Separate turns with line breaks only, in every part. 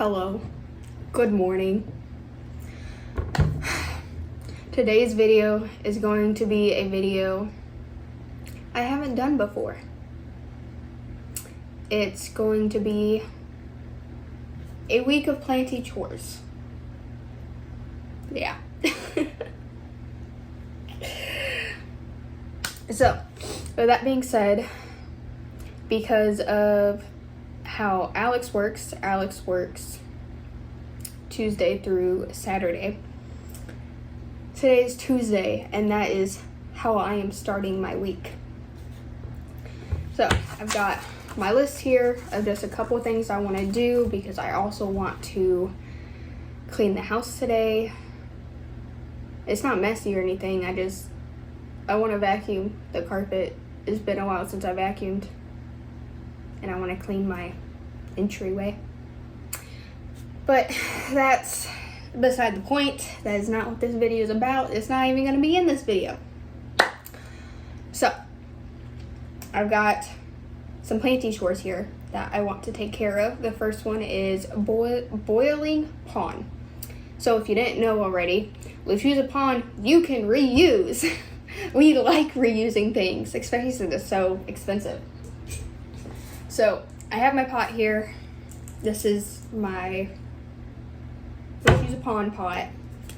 Hello, good morning. Today's video is going to be a video I haven't done before. It's going to be a week of plenty chores. Yeah. So, with that being said, because of how Alex works Tuesday through Saturday. Today is Tuesday, and that is how I am starting my week. So I've got my list here of just a couple things I want to do because I also want to clean the house today. It's not messy or anything. I want to vacuum the carpet. It's been a while since I vacuumed, and I want to clean my entryway. But that's beside the point. That is not what this video is about. It's not even going to be in this video. So, I've got some plenty chores here that I want to take care of. The first one is boiling pond. So if you didn't know already, if you use a pond, you can reuse. We like reusing things, especially since it's so expensive. So I have my pot here. This is my let's use a pond pot.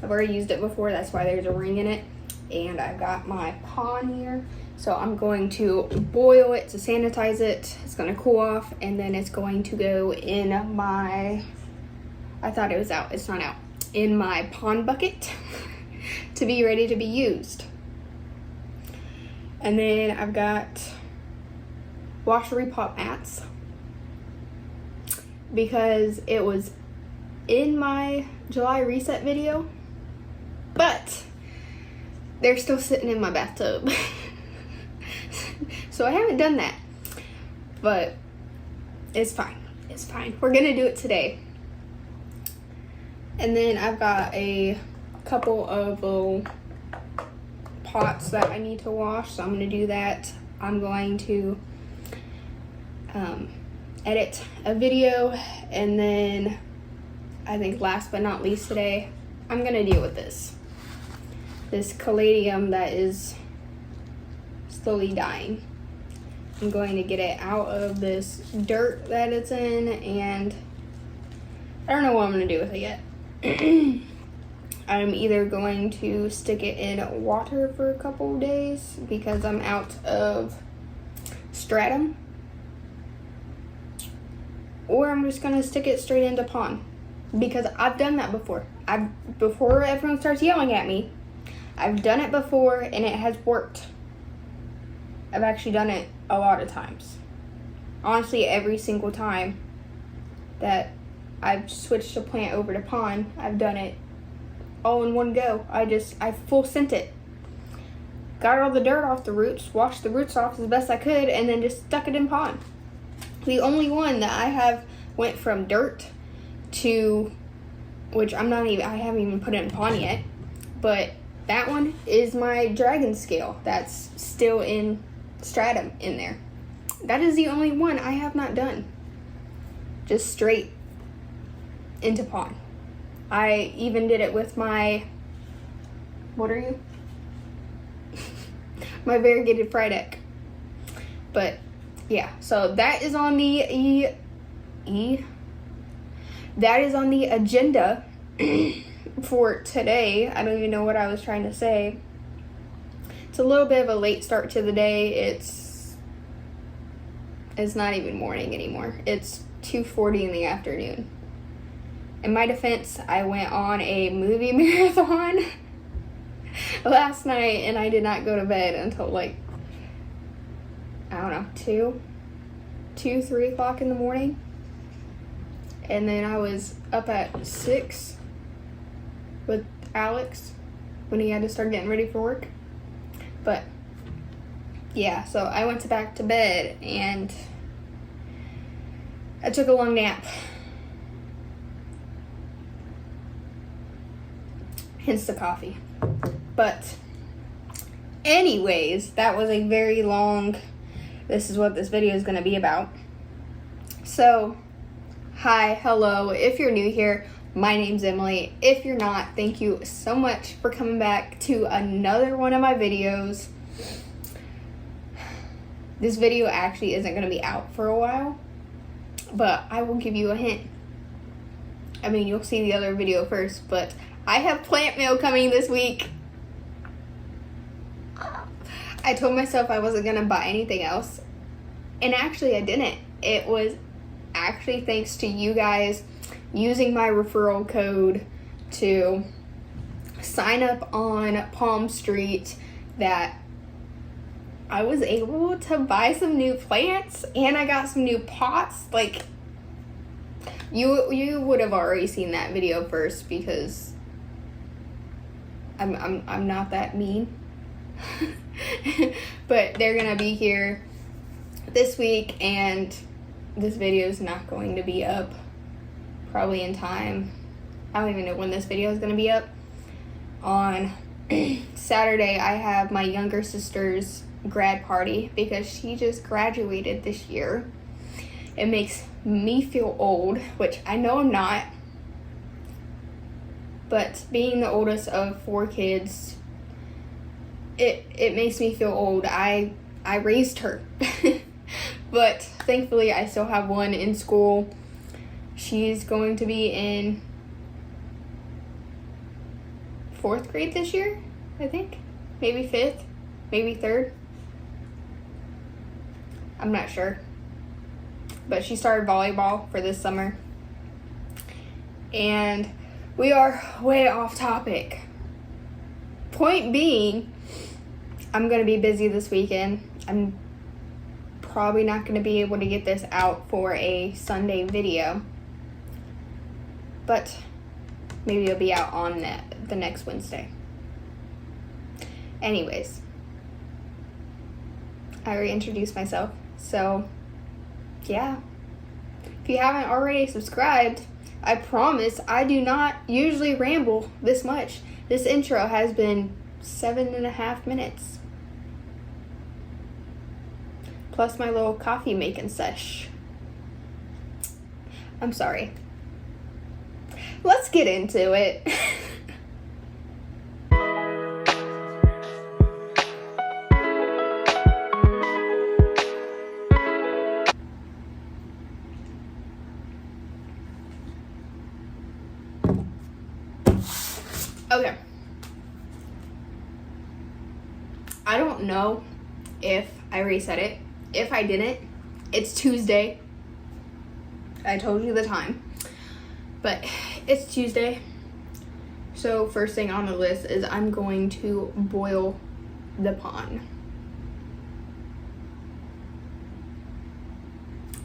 I've already used it before, that's why there's a ring in it. And I've got my pond here. So I'm going to boil it to sanitize it. It's going to cool off, and then it's going to go in my, I thought it was out, it's not out, in my pond bucket to be ready to be used. And then I've got washery pop mats because it was in my July reset video, but they're still sitting in my bathtub. So I haven't done that, but it's fine. It's fine. We're gonna do it today. And then I've got a couple of little pots that I need to wash, so I'm gonna do that. I'm going to edit a video, and then I think last but not least today, I'm gonna deal with this caladium that is slowly dying. I'm going to get it out of this dirt that it's in, and I don't know what I'm gonna do with it yet. I'm either going to stick it in water for a couple of days because I'm out of stratum, or I'm just gonna stick it straight into pond because I've done that before. Before everyone starts yelling at me, I've done it before and it has worked. I've actually done it a lot of times. Honestly, every single time that I've switched a plant over to pond, I've done it all in one go. I full sent it. Got all the dirt off the roots, washed the roots off as best I could, and then just stuck it in pond. The only one that I have went from dirt to, which I haven't even put it in pond yet, but that one is my dragon scale that's still in stratum in there. That is the only one I have not done. Just straight into pond. I even did it with my, what are you? My variegated fried egg. But yeah, so that is on the that is on the agenda for today. I don't even know what I was trying to say. It's a little bit of a late start to the day. It's not even morning anymore. It's 2:40 in the afternoon. In my defense, I went on a movie marathon last night, and I did not go to bed until like, I don't know, 3 o'clock in the morning. And then I was up at 6 with Alex when he had to start getting ready for work. But yeah, so I went back to bed and I took a long nap. Hence the coffee. But anyways, that was a very long, this is what this video is going to be about. So Hi, hello. If you're new here, my name's Emily. If you're not, thank you so much for coming back to another one of my videos. This video actually isn't going to be out for a while, but I will give you a hint. I mean, you'll see the other video first, but I have plant mail coming this week. I told myself I wasn't going to buy anything else, and actually I didn't. It was actually thanks to you guys using my referral code to sign up on Palm Street that I was able to buy some new plants, and I got some new pots. Like, you would have already seen that video first because I'm not that mean. But they're gonna be here this week, and this video is not going to be up probably in time. I don't even know when this video is gonna be up. On Saturday, I have my younger sister's grad party because she just graduated this year. It makes me feel old, which I know I'm not, but being the oldest of 4 kids, it makes me feel old. I raised her. But thankfully I still have one in school. She's going to be in 4th grade this year, I think. Maybe 5th, maybe 3rd. I'm not sure. But she started volleyball for this summer. And we are way off topic. Point being, I'm going to be busy this weekend. I'm probably not going to be able to get this out for a Sunday video. But maybe it'll be out on the next Wednesday. Anyways, I already introduced myself. So, yeah. If you haven't already subscribed, I promise I do not usually ramble this much. This intro has been 7.5 minutes. Plus my little coffee making sesh. I'm sorry. Let's get into it. Okay. I don't know if I already said it. If I didn't, it's Tuesday. I told you the time. But it's Tuesday. So first thing on the list is I'm going to boil the pond.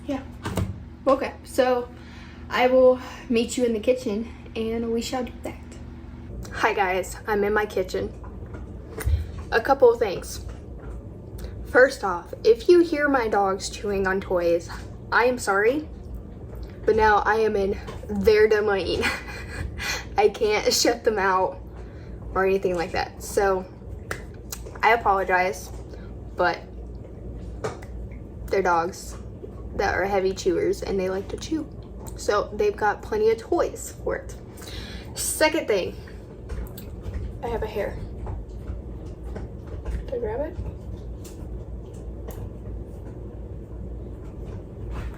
Yeah. Okay, so I will meet you in the kitchen and we shall do that. Hi guys, I'm in my kitchen. A couple of things. First off, if you hear my dogs chewing on toys, I am sorry, but now I am in their domain. I can't shut them out or anything like that. So I apologize, but they're dogs that are heavy chewers and they like to chew. So they've got plenty of toys for it. Second thing, I have a hair. Did I grab it?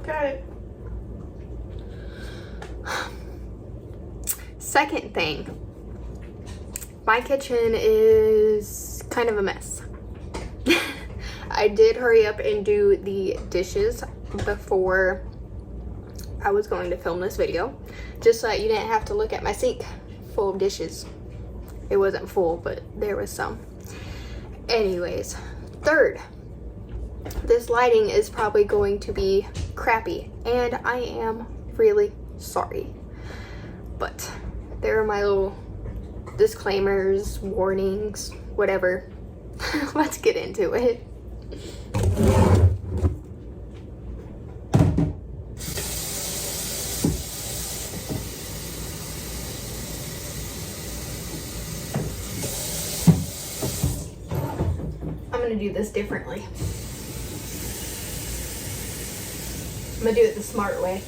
Got it. Second thing, my kitchen is kind of a mess. I did hurry up and do the dishes before I was going to film this video, just so that you didn't have to look at my sink full of dishes. It wasn't full, but there was some. Anyways, third, this lighting is probably going to be crappy, and I am really sorry. But there are my little disclaimers, warnings, whatever. Let's get into it. I'm gonna do this differently. I'm gonna do it the smart way.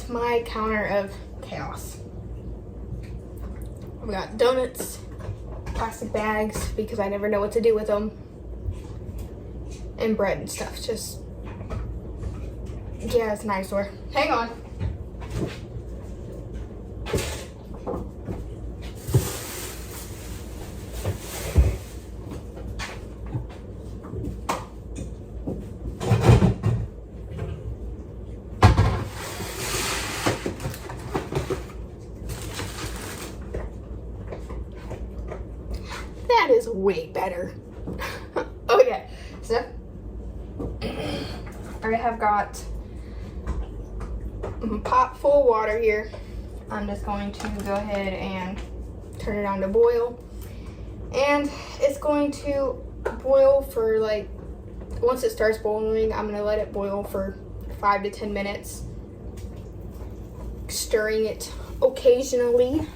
is my counter of chaos. We got donuts, plastic bags because I never know what to do with them, and bread and stuff. Just, yeah, it's an eyesore. Hang on. That is way better. Okay, so I have got a pot full of water here. I'm just going to go ahead and turn it on to boil. And it's going to boil for like, once it starts boiling, I'm gonna let it boil for 5 to 10 minutes. Stirring it occasionally.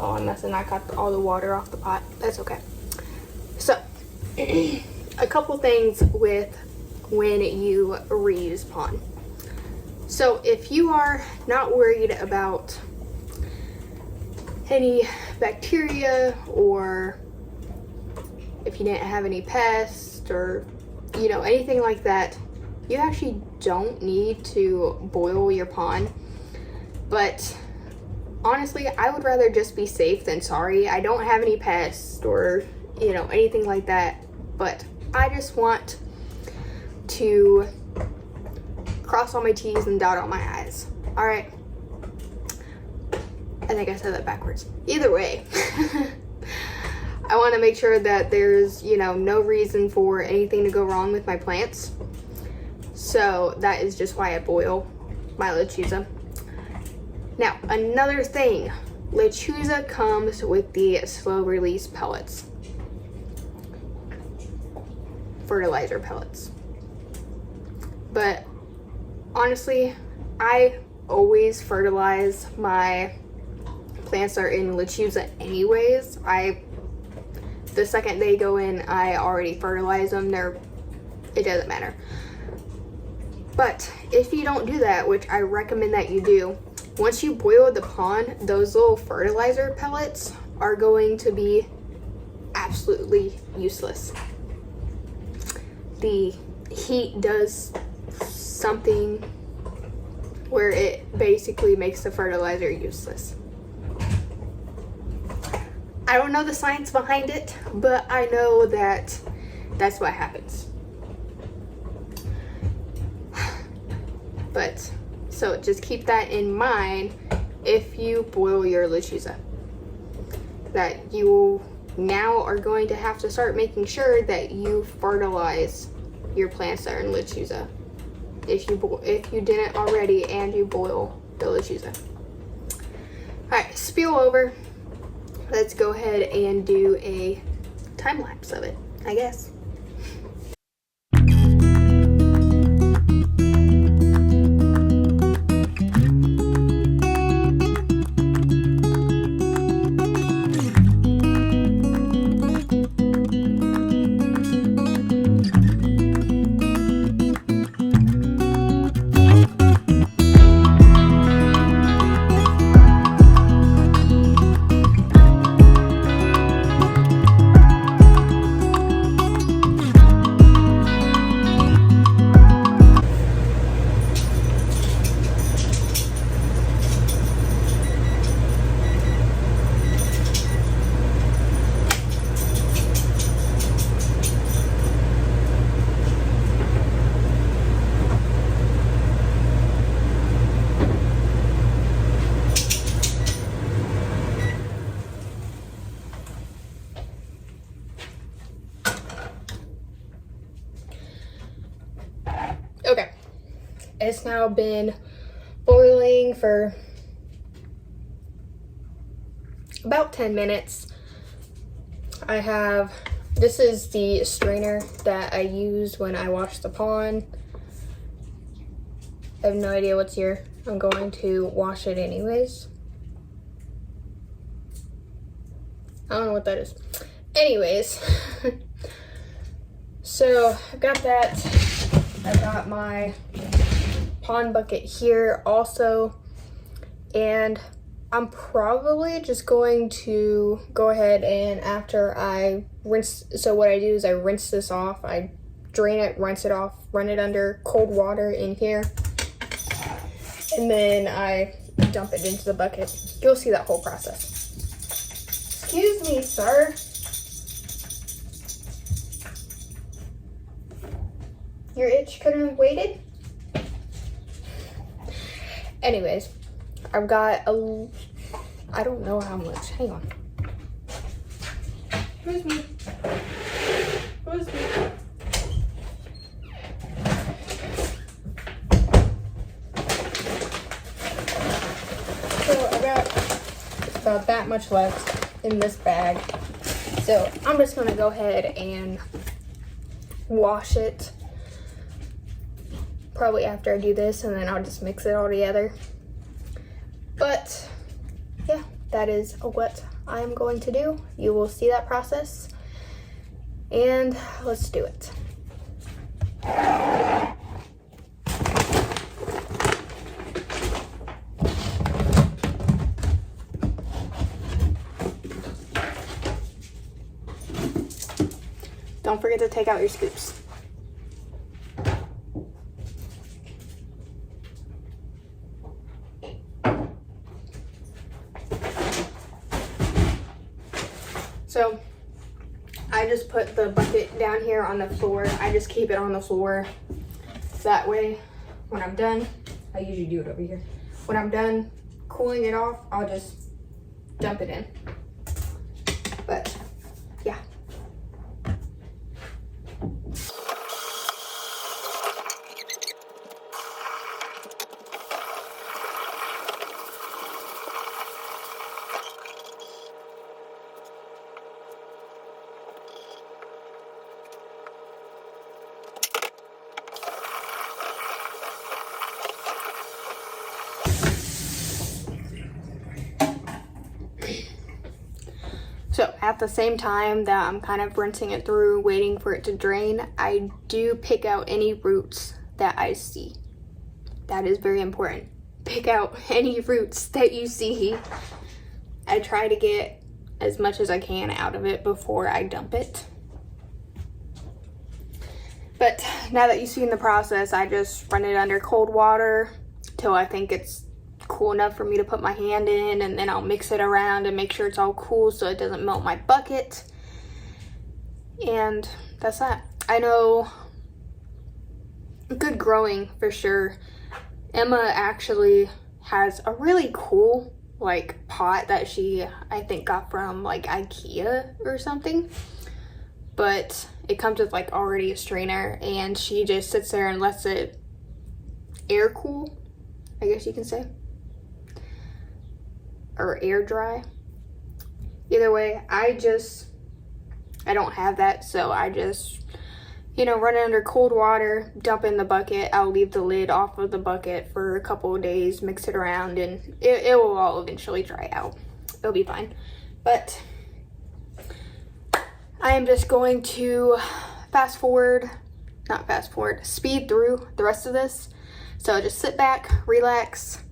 Oh, I'm messing. I got all the water off the pot. That's okay. So, a couple things with when you reuse pond. So, if you are not worried about any bacteria, or if you didn't have any pests, or you know, anything like that, you actually don't need to boil your pond. But honestly, I would rather just be safe than sorry. I don't have any pests or, you know, anything like that, but I just want to cross all my T's and dot all my I's. All right. I think I said that backwards. Either way, I want to make sure that there's, you know, no reason for anything to go wrong with my plants. So that is just why I boil my lechuza. Now, another thing, lechuza comes with the slow release pellets, fertilizer pellets. But honestly, I always fertilize my plants that are in lechuza anyways. The second they go in, I already fertilize them. It doesn't matter. But if you don't do that, which I recommend that you do, once you boil the pond, those little fertilizer pellets are going to be absolutely useless. The heat does something where it basically makes the fertilizer useless. I don't know the science behind it, but I know that that's what happens. But so just keep that in mind if you boil your lechuza, that you now are going to have to start making sure that you fertilize your plants that are in lechuza if you didn't already and you boil the lechuza. All right, spill over. Let's go ahead and do a time lapse of it, I guess. Okay, it's now been boiling for about 10 minutes. This is the strainer that I used when I washed the pond. I have no idea what's here. I'm going to wash it anyways. I don't know what that is. Anyways, so I've got that I got my pond bucket here also, and I'm probably just going to go ahead and after I rinse, so what I do is I rinse this off, I drain it, rinse it off, run it under cold water in here, and then I dump it into the bucket. You'll see that whole process. Excuse me, sir. Your itch couldn't have waited? Anyways, I've got I don't know how much. Hang on. Excuse me. Excuse me. So I got about that much left in this bag. So I'm just gonna go ahead and wash it. Probably after I do this, and then I'll just mix it all together. But yeah, that is what I'm going to do. You will see that process, and let's do it. Don't forget to take out your scoops. So I just put the bucket down here on the floor. I just keep it on the floor. That way, when I'm done, I usually do it over here. When I'm done cooling it off, I'll just dump it in. But yeah. So at the same time that I'm kind of rinsing it through, waiting for it to drain, I do pick out any roots that I see. That is very important. Pick out any roots that you see. I try to get as much as I can out of it before I dump it. But now that you've seen the process, I just run it under cold water till I think it's cool enough for me to put my hand in, and then I'll mix it around and make sure it's all cool so it doesn't melt my bucket. And that's that. I know good growing for sure. Emma actually has a really cool like pot that she I think got from like IKEA or something, but it comes with like already a strainer, and she just sits there and lets it air cool, I guess you can say, or air dry. Either way, I don't have that, so I just, run it under cold water, dump in the bucket. I'll leave the lid off of the bucket for a couple of days, mix it around, and it will all eventually dry out. It'll be fine. But I am just going to speed through the rest of this. So just sit back, relax,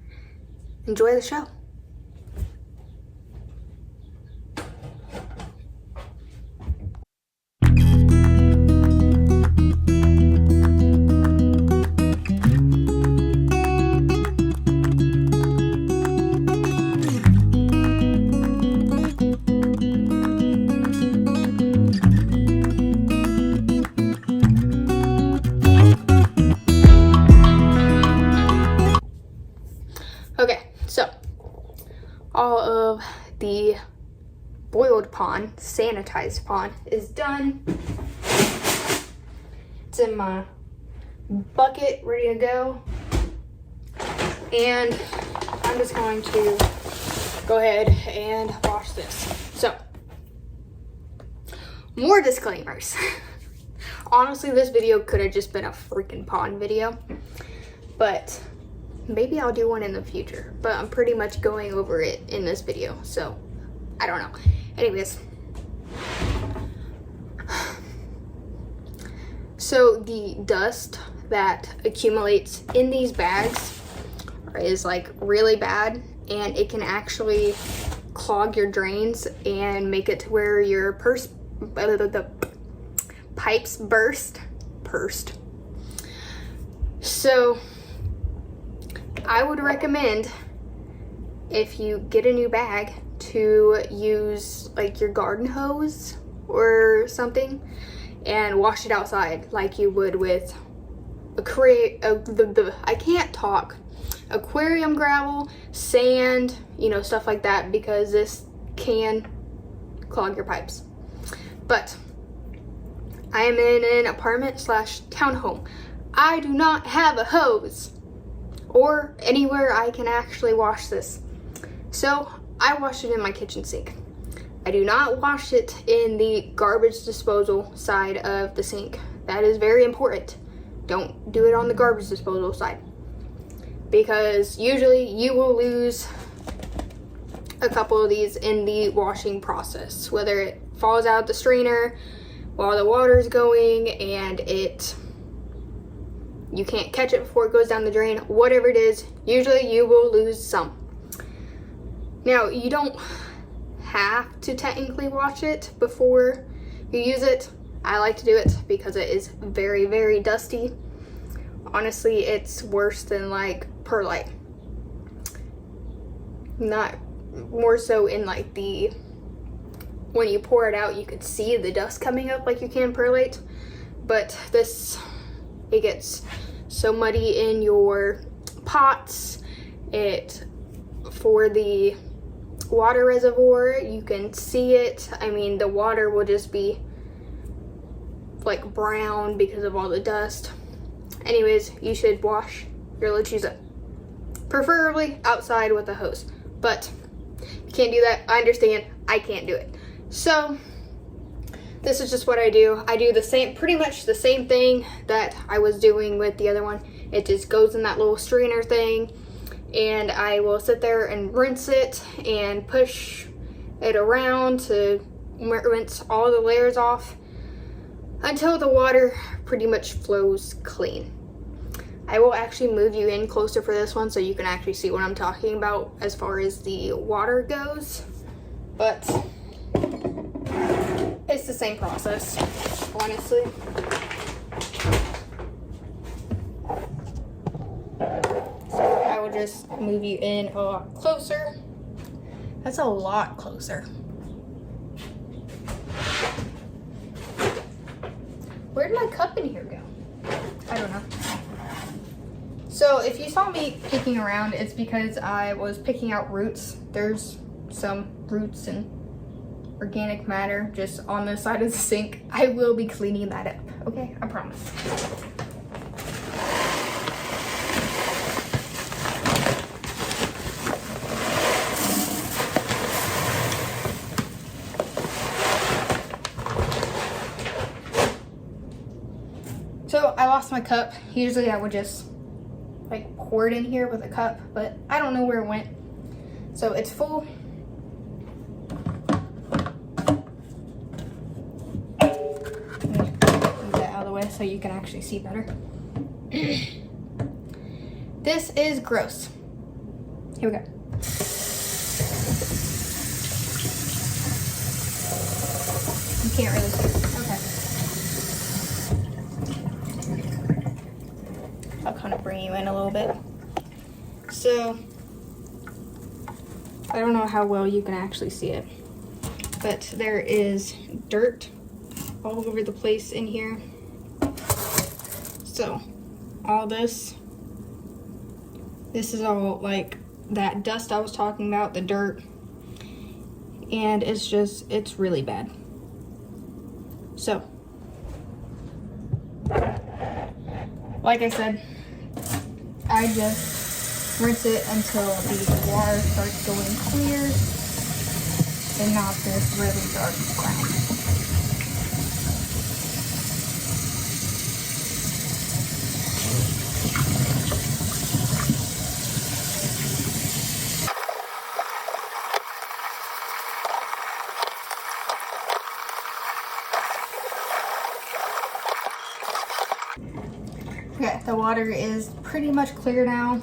enjoy the show. Okay, so all of the boiled pond, sanitized pond is done. It's in my bucket, ready to go. And I'm just going to go ahead and wash this. So, more disclaimers. Honestly, this video could have just been a freaking pond video, but maybe I'll do one in the future, but I'm pretty much going over it in this video, so I don't know. So the dust that accumulates in these bags is like really bad, and it can actually clog your drains and make it to where your the pipes burst. So I would recommend, if you get a new bag, to use like your garden hose or something and wash it outside like you would with aquarium gravel, sand, you know, stuff like that, because this can clog your pipes. But I am in an apartment / townhome. I do not have a hose or anywhere I can actually wash this. So I wash it in my kitchen sink. I do not wash it in the garbage disposal side of the sink. That is very important. Don't do it on the garbage disposal side, because usually you will lose a couple of these in the washing process, whether it falls out the strainer while the water's going and you can't catch it before it goes down the drain, whatever it is, usually you will lose some. Now, you don't have to technically wash it before you use it. I like to do it because it is very, very dusty. Honestly, it's worse than like perlite. Not more so in like when you pour it out, you could see the dust coming up like you can perlite. But this, it gets so muddy in your pots. For the water reservoir, you can see it. I mean, the water will just be like brown because of all the dust. Anyways, you should wash your Lechuza, preferably outside with a hose. But you can't do that. I understand. I can't do it. So this is just what I do. I do pretty much the same thing that I was doing with the other one. It just goes in that little strainer thing, and I will sit there and rinse it and push it around to rinse all the layers off until the water pretty much flows clean. I will actually move you in closer for this one so you can actually see what I'm talking about as far as the water goes. But it's the same process, honestly. So I will just move you in a lot closer. That's a lot closer. Where did my cup in here go? I don't know. So if you saw me picking around, it's because I was picking out roots. There's some roots and organic matter just on the side of the sink. I will be cleaning that up, okay? I promise. So I lost my cup. Usually I would just like pour it in here with a cup, but I don't know where it went. So it's full. Move that out of the way so you can actually see better. This is gross. Here we go. You can't really see. I'll kind of bring you in a little bit. So, I don't know how well you can actually see it, but there is dirt all over the place in here. So, all this is all like that dust I was talking about, the dirt, and it's really bad. So, like I said, I just rinse it until the water starts going clear and not this really dark brown. water is pretty much clear now.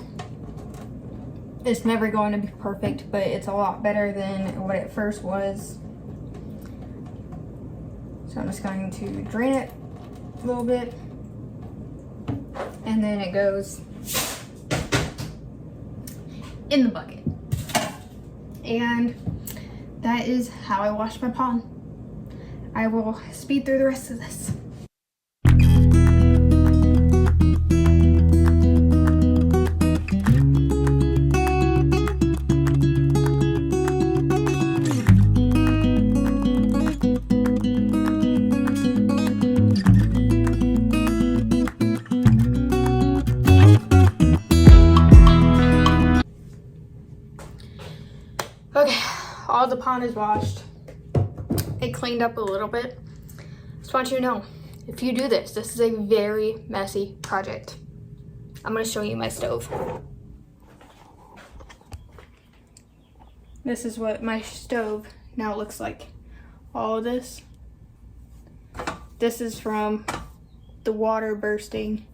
It's never going to be perfect, but it's a lot better than what it first was. So I'm just going to drain it a little bit, and then it goes in the bucket. And that is how I wash my pond. I will speed through the rest of this. Okay, all the pond is washed. It cleaned up a little bit. Just want you to know, if you do this, this is a very messy project. I'm gonna show you my stove. This is what my stove now looks like. All of this. This is from the water bursting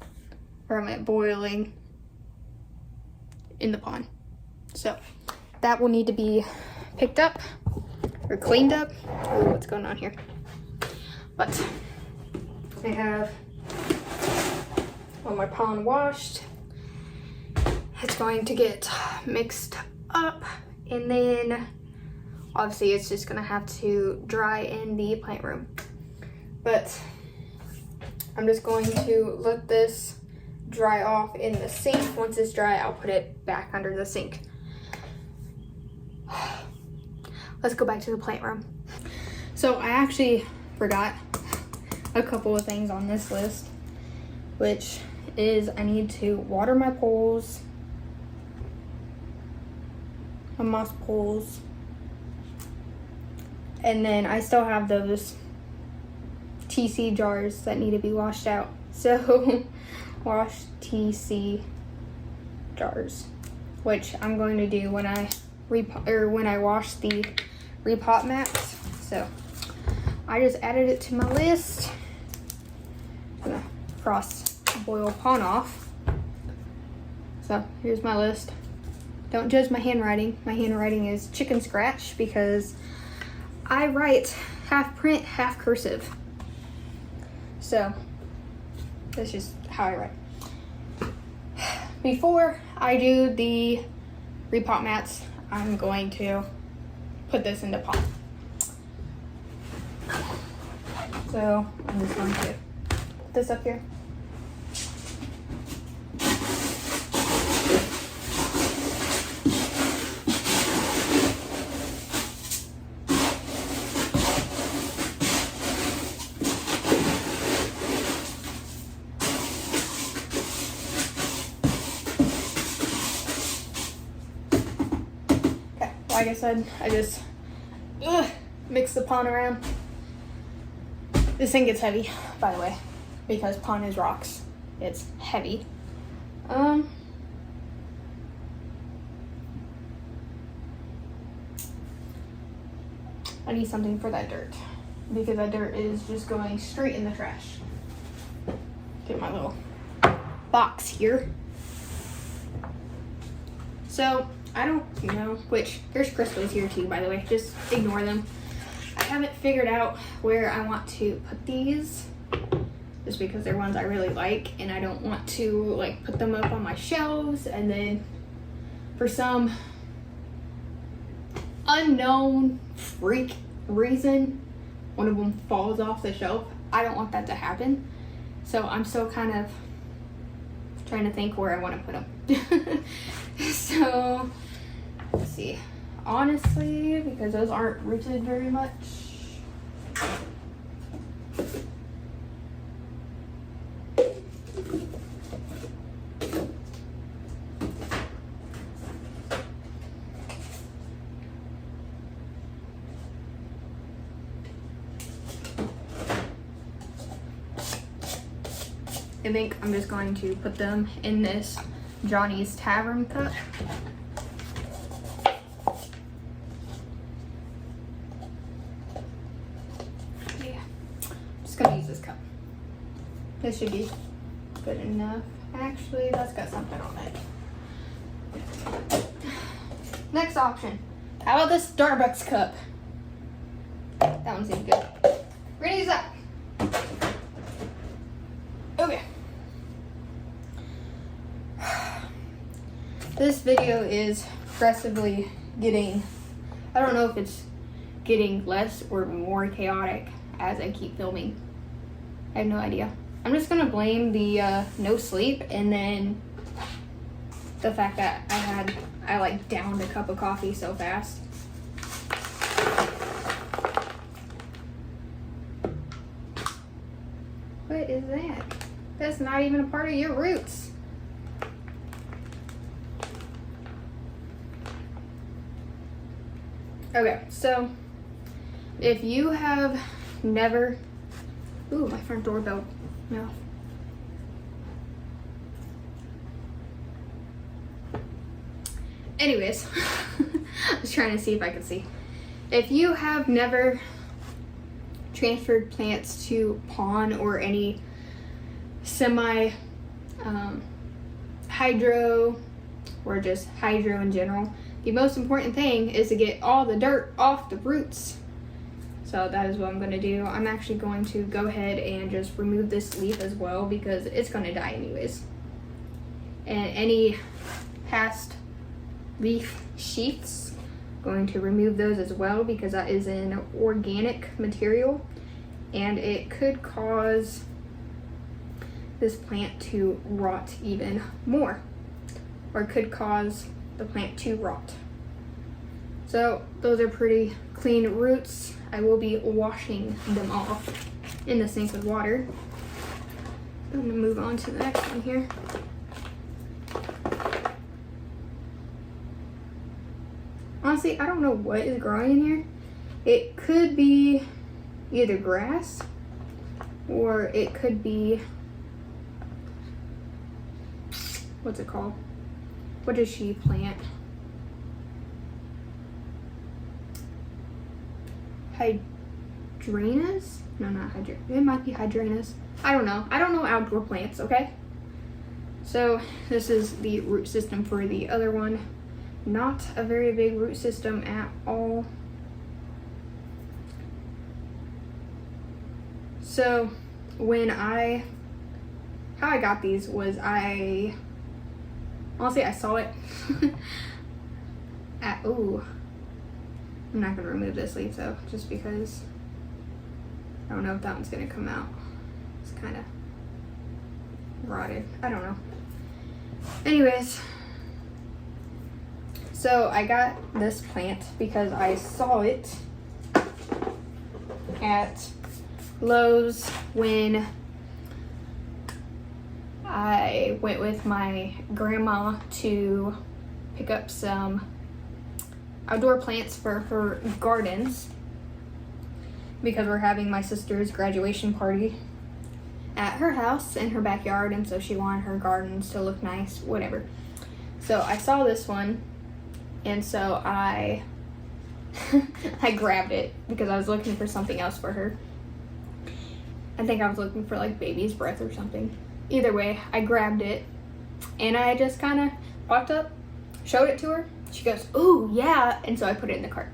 from it boiling in the pond. So that will need to be picked up or cleaned up. Oh, what's going on here? But I have all my pond washed. It's going to get mixed up, and then obviously it's just gonna have to dry in the plant room. But I'm just going to let this dry off in the sink. Once it's dry, I'll put it back under the sink. Let's go back to the plant room. So I actually forgot a couple of things on this list, which is I need to water my poles, my moss poles, and then I still have those TC jars that need to be washed out. So wash TC jars, which I'm going to do when I wash the repot mats. So I just added it to my list. I'm gonna cross boil pond off. So here's my list. Don't judge my handwriting. My handwriting is chicken scratch because I write half print, half cursive. So that's just how I write. Before I do the repot mats, I'm going to put this into pot. So I'm just going to put this up here. Like I said, I just mix the pond around. This thing gets heavy, by the way, because pond is rocks. It's heavy. I need something for that dirt because that dirt is just going straight in the trash. Get my little box here. So I don't know which, there's crystals here too, by the way, just ignore them. I haven't figured out where I want to put these just because they're ones I really like and I don't want to like put them up on my shelves and then for some unknown freak reason one of them falls off the shelf. I don't want that to happen. So I'm still kind of trying to think where I want to put them. So let's see. Honestly, because those aren't rooted very much. I think I'm just going to put them in this Johnny's Tavern cup. Yeah, I'm just gonna use this cup. This should be good enough, Actually, that's got something on it. Next option. How about this Starbucks cup? That one seems good. We're gonna use that. Okay. This video is progressively getting, I don't know if it's getting less or more chaotic as I keep filming. I have no idea. I'm just gonna blame the no sleep and then the fact that I like downed a cup of coffee so fast. What is that? That's not even a part of your roots. Okay, so if you have never, ooh, my front doorbell, no. Anyways, I was trying to see if I could see. If you have never transferred plants to pond or any semi hydro or just hydro in general, the most important thing is to get all the dirt off the roots. So that is what I'm going to do. I'm actually going to go ahead and just remove this leaf as well because it's going to die anyways. And any past leaf sheaths, going to remove those as well because that is an organic material and it could cause this plant to rot even more, or could cause the plant to rot. So those are pretty clean roots. I will be washing them off in the sink with water. I'm gonna move on to the next one here. Honestly, I don't know what is growing in here. It could be either grass or it could be, what's it called? What does she plant? Hydrangeas? No, not hydrangeas. It might be hydrangeas. I don't know. I don't know outdoor plants, okay? So this is the root system for the other one. Not a very big root system at all. So how I got these was honestly I saw it ooh, I'm not gonna remove this leaf though, just because I don't know if that one's gonna come out. It's kind of rotted. I don't know. Anyways, so I got this plant because I saw it at Lowe's when I went with my grandma to pick up some outdoor plants for her gardens because we're having my sister's graduation party at her house in her backyard, and so she wanted her gardens to look nice, whatever. So I saw this one, and so I grabbed it because I was looking for something else for her. I think I was looking for like baby's breath or something. Either way, I grabbed it and I just kind of walked up, showed it to her. She goes, "Ooh, yeah," and so I put it in the cart.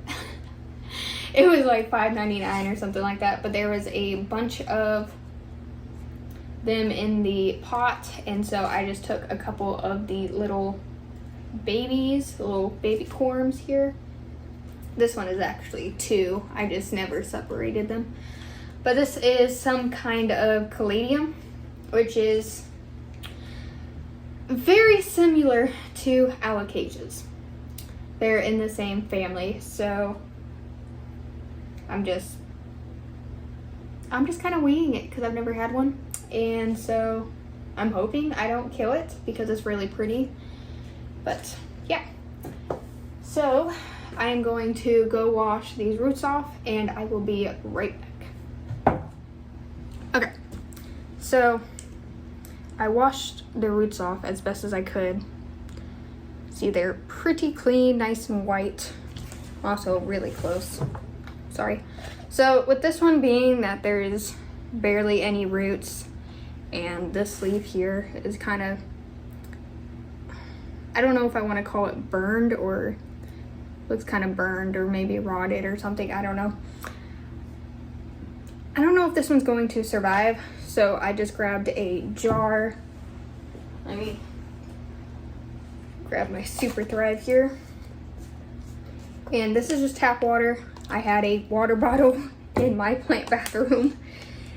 It was like $5.99 or something like that, but there was a bunch of them in the pot, and so I just took a couple of the little babies, little baby corms here. This one is actually 2. I just never separated them. But this is some kind of caladium, which is very similar to alocasias. They're in the same family, so I'm just kind of winging it because I've never had one, and so I'm hoping I don't kill it because it's really pretty. But yeah, so I am going to go wash these roots off and I will be right back. Okay, so I washed the roots off as best as I could. See, they're pretty clean, nice and white. Also really close, sorry. So with this one being that there is barely any roots and this leaf here is kind of I don't know if I want to call it burned or looks kind of burned or maybe rotted or something. I don't know. I don't know if this one's going to survive, so I just grabbed a jar. Let me grab my Super Thrive here. And this is just tap water. I had a water bottle in my plant bathroom,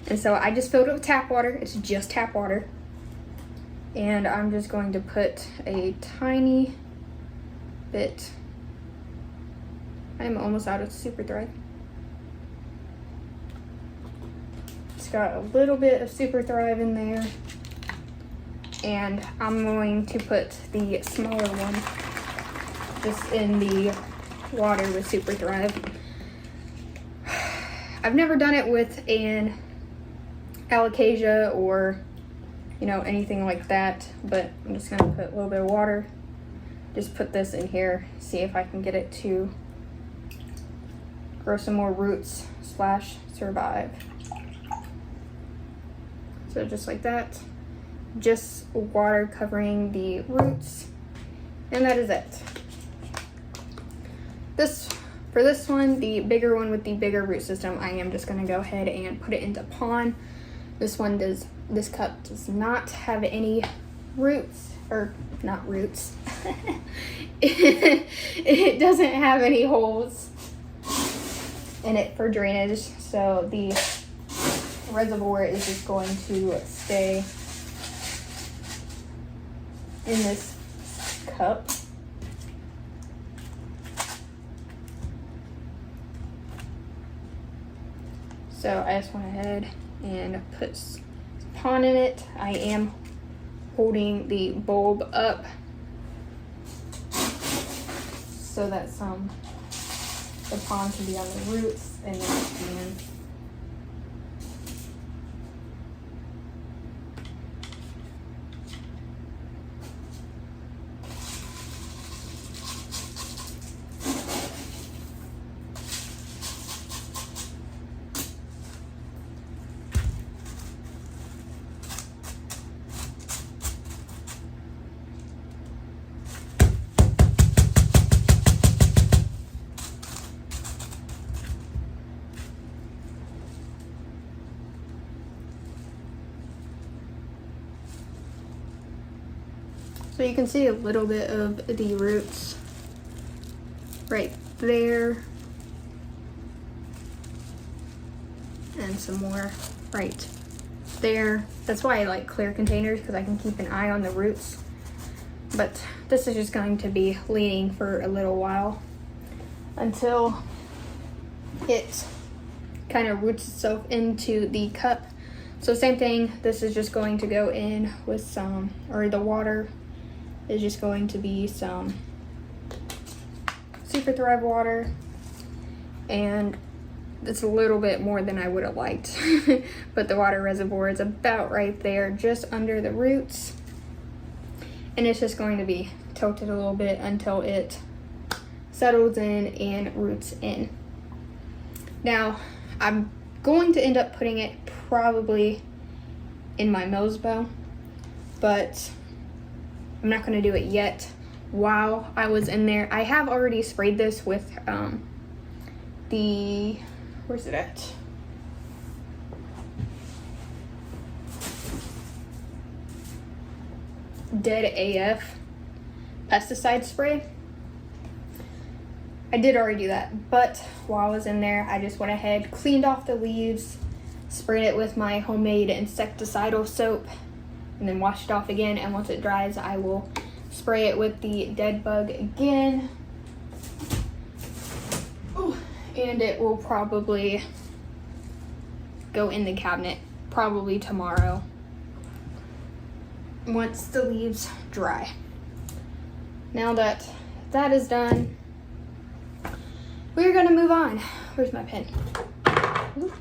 and so I just filled it with tap water. It's just tap water. And I'm just going to put a tiny bit. I'm almost out of Super Thrive. It's got a little bit of Super Thrive in there. And I'm going to put the smaller one just in the water with Super Thrive. I've never done it with an alocasia or, you know, anything like that, but I'm just gonna put a little bit of water. Just put this in here, see if I can get it to grow some more roots / survive. So just like that, just water covering the roots, and that is it. For this one, the bigger one with the bigger root system, I am just gonna go ahead and put it into pond. This cup does not have any roots, or not roots. It doesn't have any holes in it for drainage, so the reservoir is just going to stay in this cup. So I just went ahead and put some pond in it. I am holding the bulb up so that the pond can be on the roots, and then it can So you can see a little bit of the roots right there, and some more right there. That's why I like clear containers, because I can keep an eye on the roots. But this is just going to be leaning for a little while until it kind of roots itself into the cup. So same thing, this is just going to go in with some, or the water is just going to be some Super Thrive water, and it's a little bit more than I would have liked. But the water reservoir is about right there, just under the roots, and it's just going to be tilted a little bit until it settles in and roots in. Now I'm going to end up putting it probably in my Mosbo, but I'm not going to do it yet while I was in there. I have already sprayed this with where's it at? Dead AF pesticide spray. I did already do that, but while I was in there, I just went ahead, cleaned off the leaves, sprayed it with my homemade insecticidal soap, and then wash it off again. And once it dries, I will spray it with the dead bug again. Ooh, and it will probably go in the cabinet probably tomorrow once the leaves dry. Now that that is done, we're gonna move on. Where's my pen? Ooh,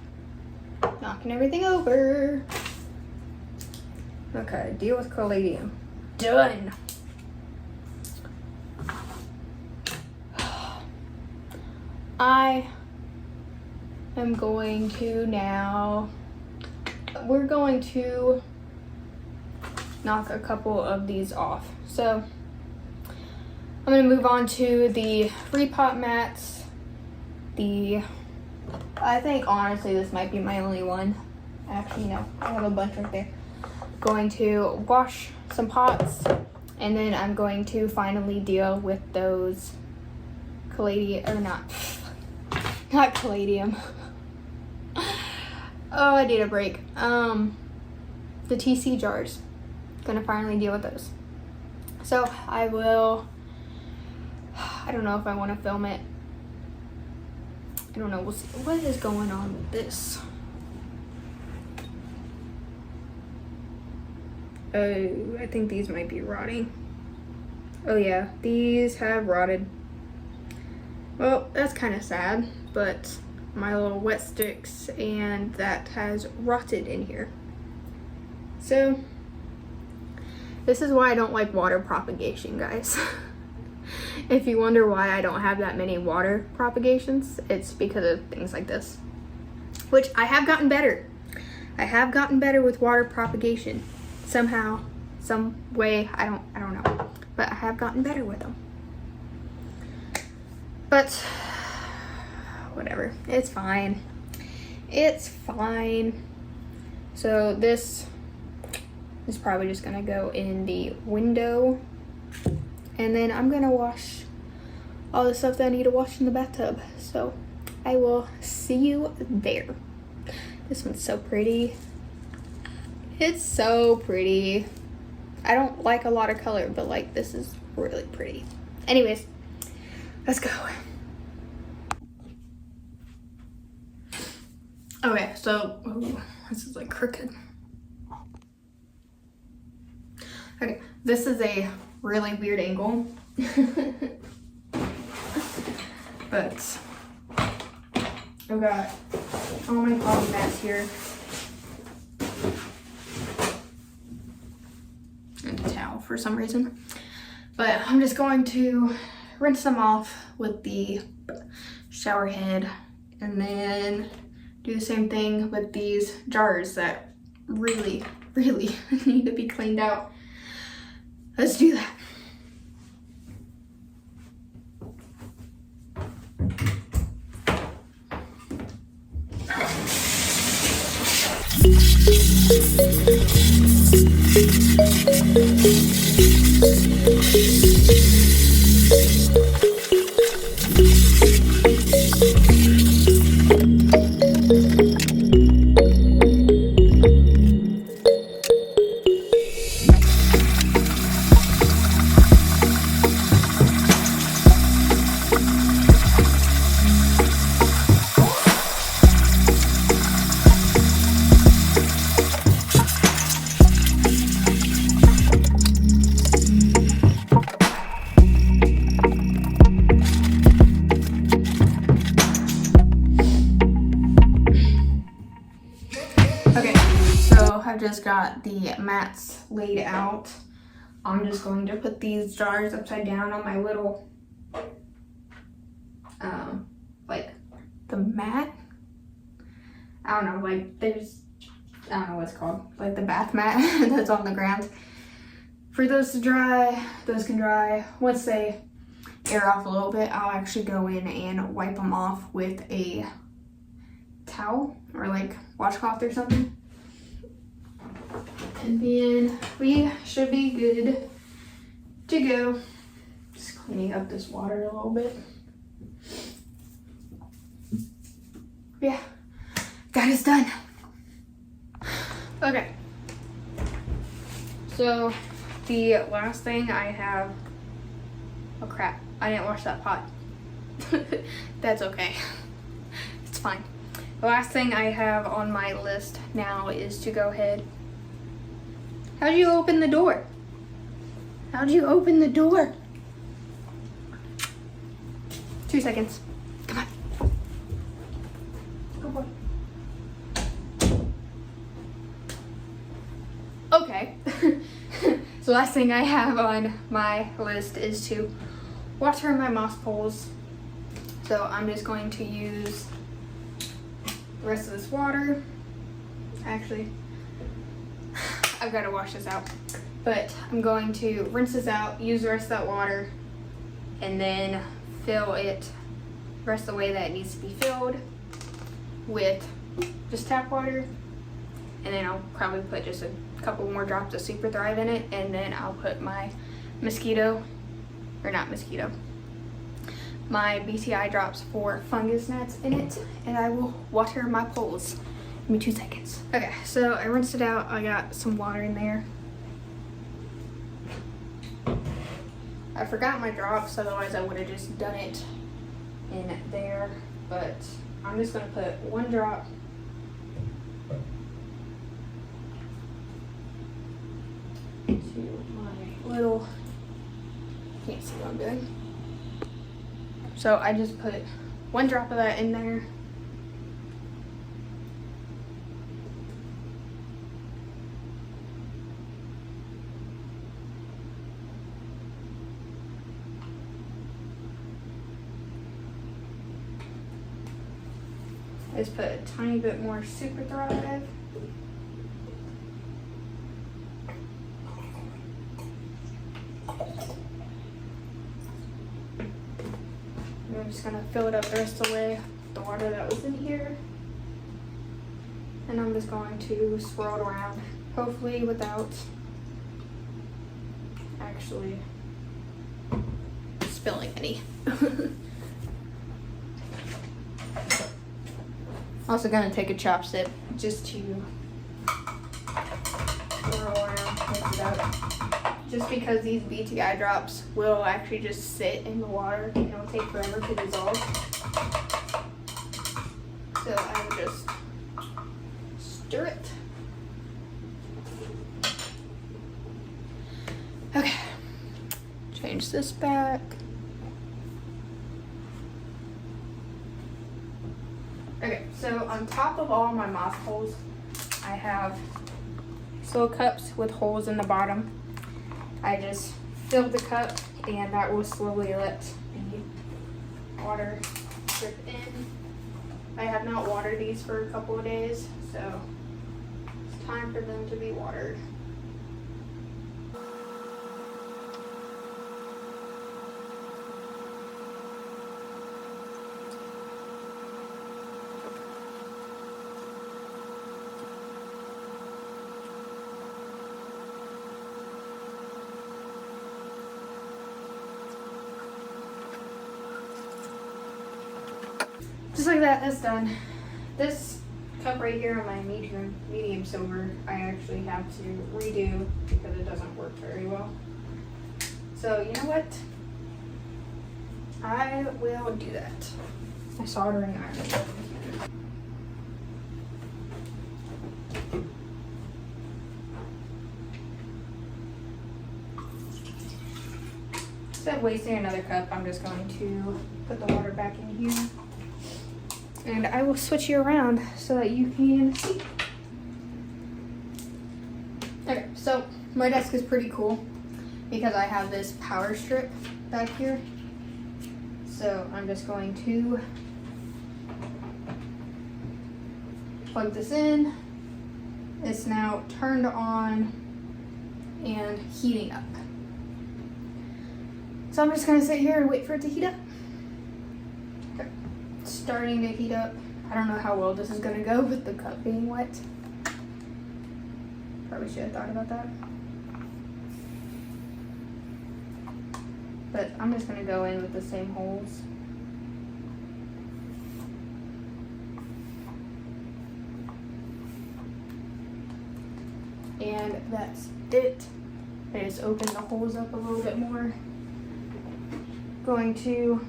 knocking everything over. Okay, deal with Caladium. Done. I am going to now, we're going to knock a couple of these off. So I'm gonna move on to the repot mats. I think honestly this might be my only one. Actually, no, I have a bunch right there. Going to wash some pots, and then I'm going to finally deal with those not caladium. Oh, I need a break. The TC jars. Gonna finally deal with those. So I don't know if I want to film it. I don't know. We'll see. What is going on with this? Oh, I think these might be rotting. Oh yeah, these have rotted. Well, that's kind of sad, but my little wet sticks and that has rotted in here. So this is why I don't like water propagation, guys. If you wonder why I don't have that many water propagations, it's because of things like this, which I have gotten better. I have gotten better with water propagation somehow, some way. I don't know, but I have gotten better with them. But whatever, it's fine. It's fine. So this is probably just gonna go in the window, and then I'm gonna wash all the stuff that I need to wash in the bathtub. So I will see you there. This one's so pretty. It's so pretty. I don't like a lot of color, but like this is really pretty. Anyways, let's go. Okay, so this is like crooked. Okay, this is a really weird angle. But I've got all my potting mats here. And a towel for some reason. But I'm just going to rinse them off with the shower head, and then do the same thing with these jars that really need to be cleaned out. Let's do that. I've just got the mats laid out. I'm just going to put these jars upside down on my little, like the mat. I don't know, like I don't know what it's called, like the bath mat that's on the ground. For those to dry, those can dry. Once they air off a little bit, I'll actually go in and wipe them off with a towel or like washcloth or something. And then we should be good to go. Just cleaning up this water a little bit. Yeah, got us done. Okay. So the last thing I have, oh crap, I didn't wash that pot. That's okay. It's fine. The last thing I have on my list now is to go ahead. How'd you open the door? How'd you open the door? 2 seconds. Come on. Good boy. Okay. So last thing I have on my list is to water my moss poles. So I'm just going to use the rest of this water. Actually, I've got to wash this out, but I'm going to rinse this out, use the rest of that water, and then fill it the rest of the way that it needs to be filled with just tap water. And then I'll probably put just a couple more drops of Super Thrive in it, and then I'll put my my BCI drops for fungus gnats in it, and I will water my poles. Give me 2 seconds. Okay, so I rinsed it out. I got some water in there. I forgot my drops, otherwise I would have just done it in there, but I'm just gonna put 1 drop to my little, can't see what I'm doing. So I just put 1 drop of that in there. I just put a tiny bit more Super Thrive. I'm just gonna fill it up the rest of the way with the water that was in here. And I'm just going to swirl it around, hopefully without actually spilling any. Also gonna take a chopstick just to swirl around, mix it up. Just because these BTI drops will actually just sit in the water and it'll take forever to dissolve. So I will just stir it. Okay, change this back. Okay, so on top of all my moss holes, I have these little cups with holes in the bottom. I just fill the cup, and that will slowly let the water drip in. I have not watered these for a couple of days, so it's time for them to be watered. Just like that, that's done. This cup right here on my medium silver, I actually have to redo because it doesn't work very well. So you know what? I will do that. My soldering iron. Instead of wasting another cup, I'm just going to put the water back in here. And I will switch you around so that you can see. Okay, so my desk is pretty cool because I have this power strip back here. So I'm just going to plug this in. It's now turned on and heating up. So I'm just gonna sit here and wait for it to heat up. Okay. It's starting to heat up. I don't know how well this is gonna go with the cup being wet. Probably should have thought about that. But I'm just gonna go in with the same holes. And that's it. I just opened the holes up a little bit more. Going to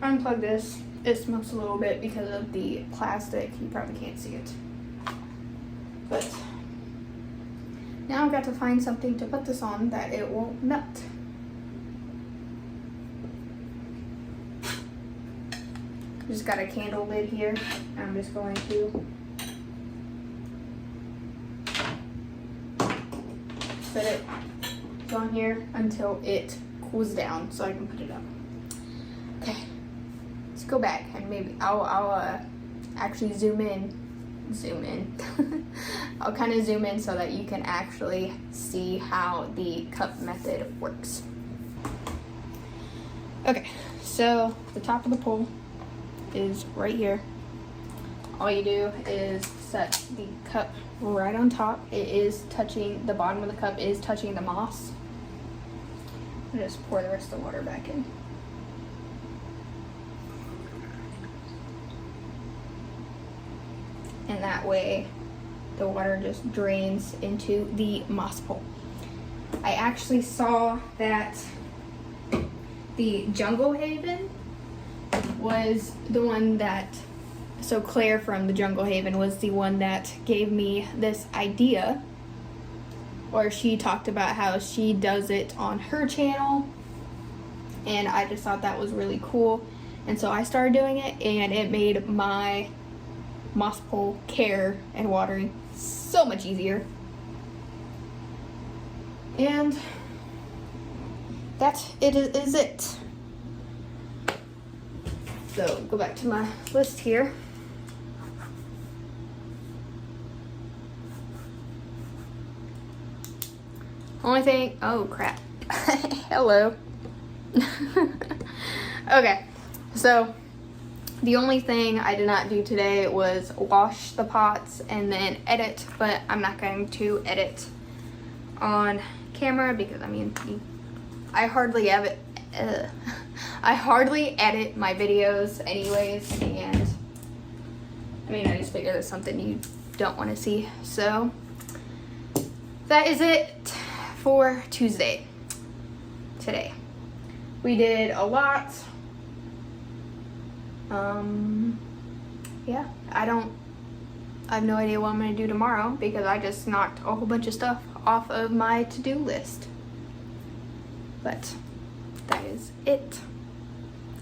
unplug this. It smells a little bit because of the plastic. You probably can't see it. But now I've got to find something to put this on that it won't nut. Just got a candle lid here. I'm just going to set it on here until it cools down so I can put it up. Okay, let's go back and maybe I'll actually zoom in. I'll kind of zoom in so that you can actually see how the cup method works. Okay, so the top of the pole is right here. All you do is set the cup right on top. It is touching, the bottom of the cup is touching the moss. And just pour the rest of the water back in. And that way the water just drains into the moss pole. I actually saw that the Jungle Haven was the one that, so Claire from the Jungle Haven was the one that gave me this idea, or she talked about how she does it on her channel, and I just thought that was really cool, and so I started doing it, and it made my moss pole care and watering so much easier. And that is it. So go back to my list here. Only thing, oh crap. Hello. Okay, so the only thing I did not do today was wash the pots and then edit, but I'm not going to edit on camera because I hardly have it. I hardly edit my videos anyways, and I just figured that's something you don't want to see. So that is it for Tuesday. Today we did a lot. Yeah, I have no idea what I'm gonna do tomorrow because I just knocked a whole bunch of stuff off of my to-do list. But that is it.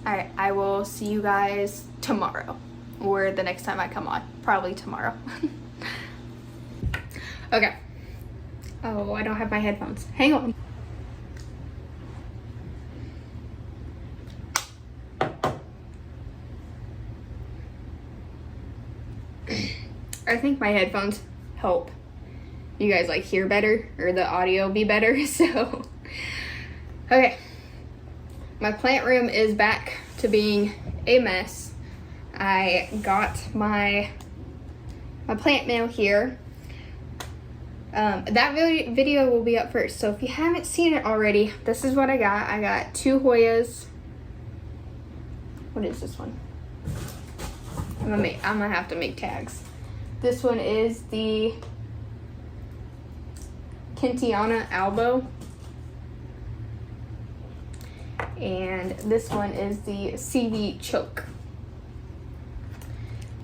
Alright, I will see you guys tomorrow, or the next time I come on. Probably tomorrow. Okay. Oh, I don't have my headphones. Hang on. I think my headphones help you guys hear better, or the audio be better. So okay, my plant room is back to being a mess. I got my plant mail here. That video will be up first, so if you haven't seen it already, this is what I got. I got 2 Hoyas. What is this one? I'm gonna have to make tags. This one is the Kentiana Albo. And this one is the CV Choke.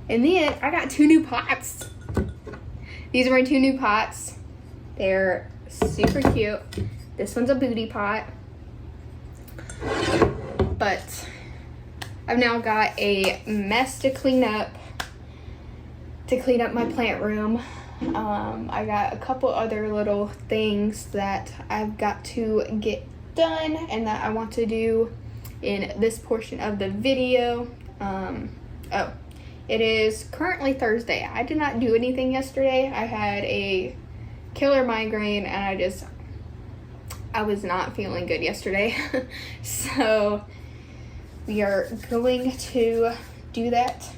And then I got 2 new pots. These are my 2 new pots. They're super cute. This one's a booty pot. But I've now got a mess to clean up my plant room. I got a couple other little things that I've got to get done and that I want to do in this portion of the video. It is currently Thursday. I did not do anything yesterday. I had a killer migraine and I was not feeling good yesterday. So we are going to do that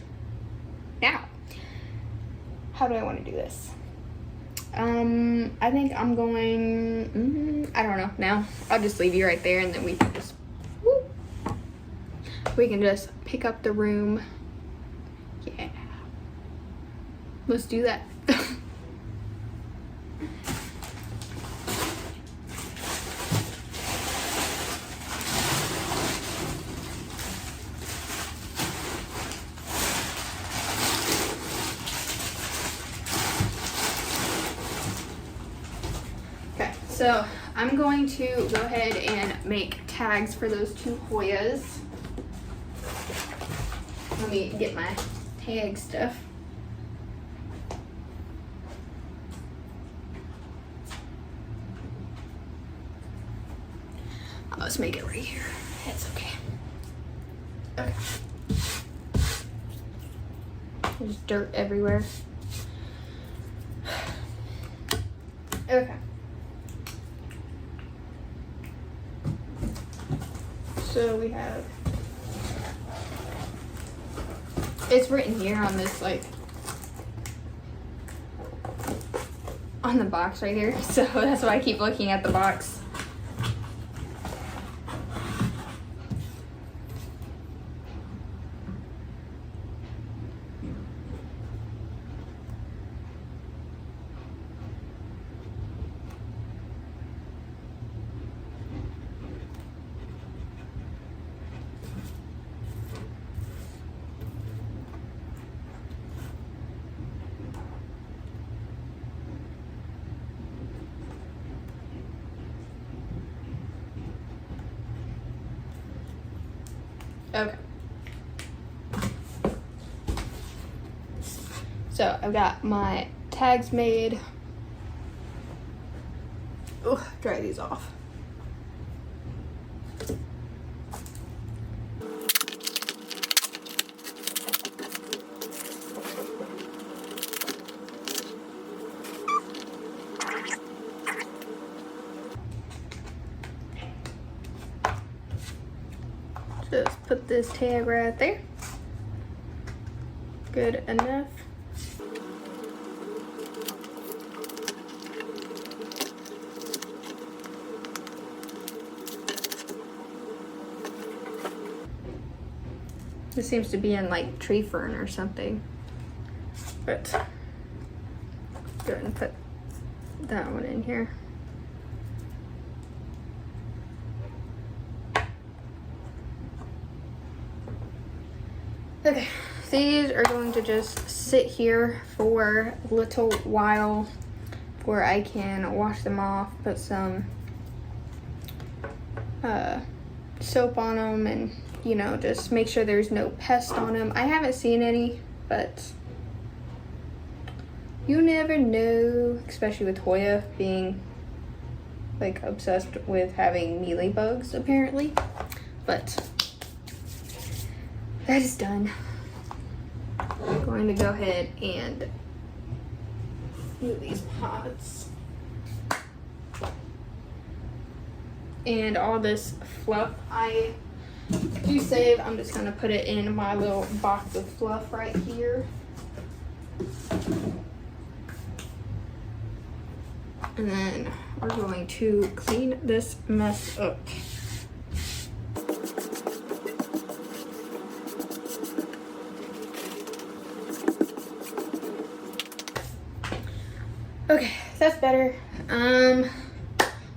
now. How do I want to do this? I think I'm going, I don't know now. I'll just leave you right there and then we can just pick up the room. Yeah. Let's do that. So I'm going to go ahead and make tags for those 2 Hoyas. Let me get my tag stuff. I'll just make it right here. It's okay. Okay. There's dirt everywhere. Okay. So we have, it's written here on this, like, on the box right here. So that's why I keep looking at the box. Okay. So I've got my tags made. Oh, dry these off. Just put this tag right there. Good enough. This seems to be in like tree fern or something. But go ahead and put that one in here. Okay, these are going to just sit here for a little while before I can wash them off, put some soap on them, and you know, just make sure there's no pest on them. I haven't seen any, but you never know, especially with Hoya being like obsessed with having mealybugs apparently. But that is done. I'm going to go ahead and move these pots. And all this fluff I do save. I'm just gonna put it in my little box of fluff right here. And then we're going to clean this mess up. Okay, that's better.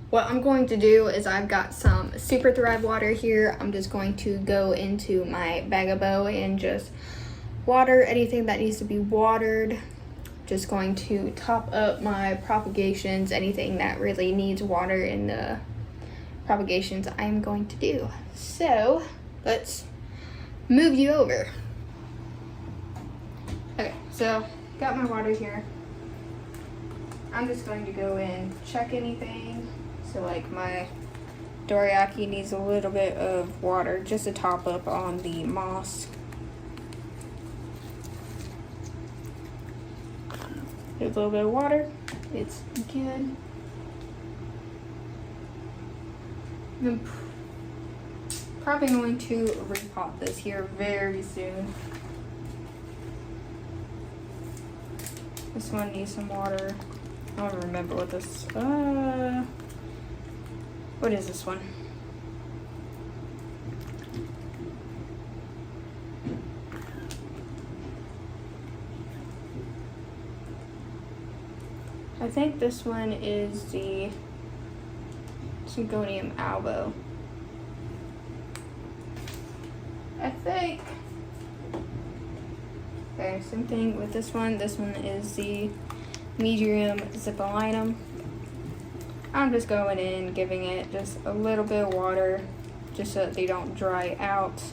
What I'm going to do is I've got some Super Thrive water here. I'm just going to go into my Bag-O-Bo and just water anything that needs to be watered. Just going to top up my propagations, anything that really needs water in the propagations I'm going to do. So let's move you over. Okay, so got my water here. I'm just going to go in, check anything. So like my dorayaki needs a little bit of water just to top up on the moss. There's a little bit of water. It's good. I'm probably going to repot this here very soon. This one needs some water. I don't remember what this, what is this one? I think this one is the Syngonium albo. I think. Okay, same thing with this one. This one is the medium zippolinum. I'm just going in, giving it just a little bit of water, just so that they don't dry out.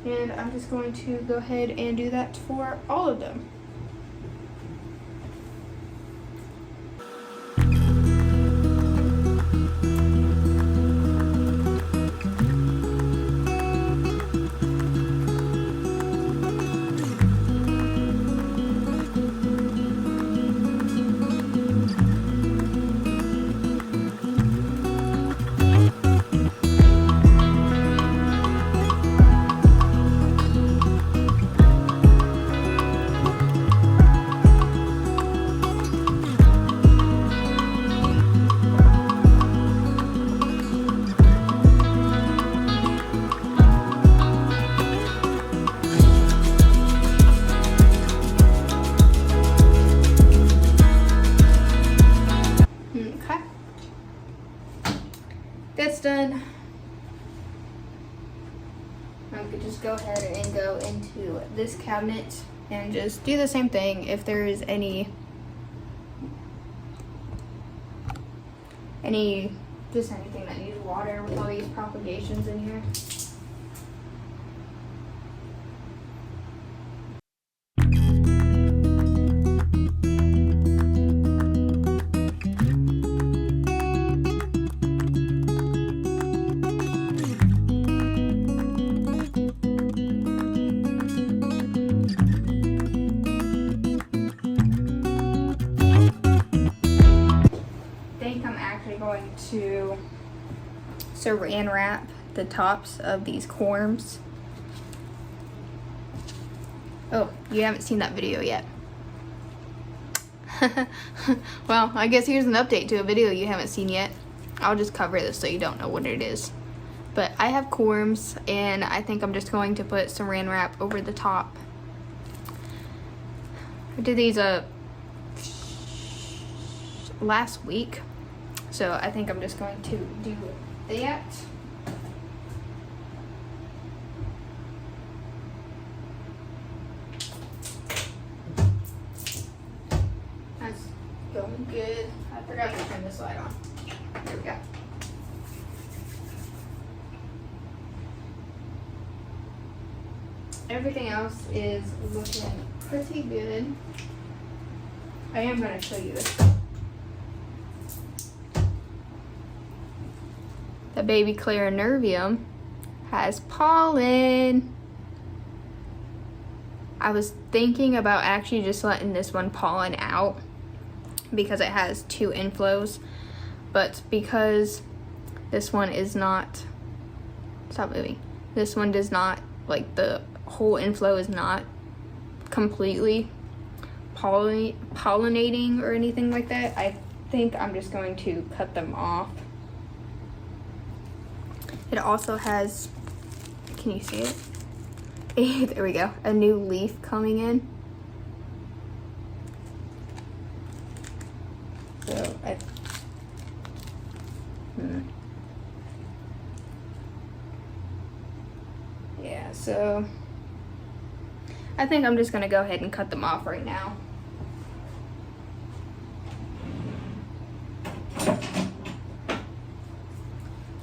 And I'm just going to go ahead and do that for all of them. that's done, I could just go ahead and go into this cabinet and just do the same thing. If there is anything that needs water with all these propagations in here. Going to saran wrap the tops of these corms. Oh, you haven't seen that video yet. Well, I guess here's an update to a video you haven't seen yet. I'll just cover this so you don't know what it is. But I have corms, and I think I'm just going to put saran wrap over the top. I did these last week. So I think I'm just going to do that. That's going good. I forgot to turn this light on. There we go. Everything else is looking pretty good. I am going to show you this. The baby Clarinervium has pollen. I was thinking about actually just letting this one pollen out because it has 2 inflows, but because this one is not, stop moving, this one does not, like the whole inflow is not completely pollinating or anything like that, I think I'm just going to cut them off. It also has, can you see it? There we go, a new leaf coming in. So yeah, so I think I'm just gonna go ahead and cut them off right now.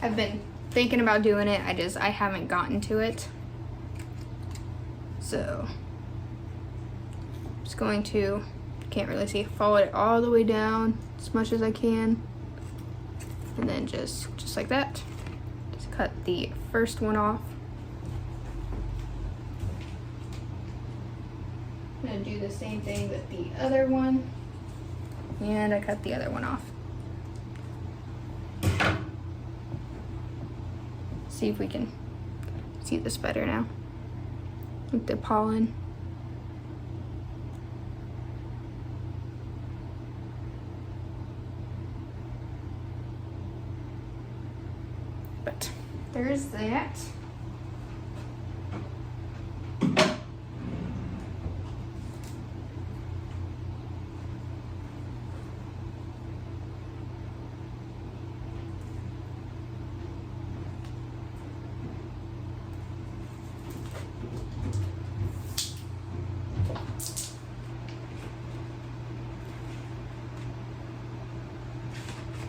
I've been thinking about doing it, I haven't gotten to it. So I'm just going to, can't really see, follow it all the way down as much as I can, and then just like that, just cut the first one off. I'm gonna do the same thing with the other one, and I cut the other one off. See if we can see this better now with the pollen. But there's that.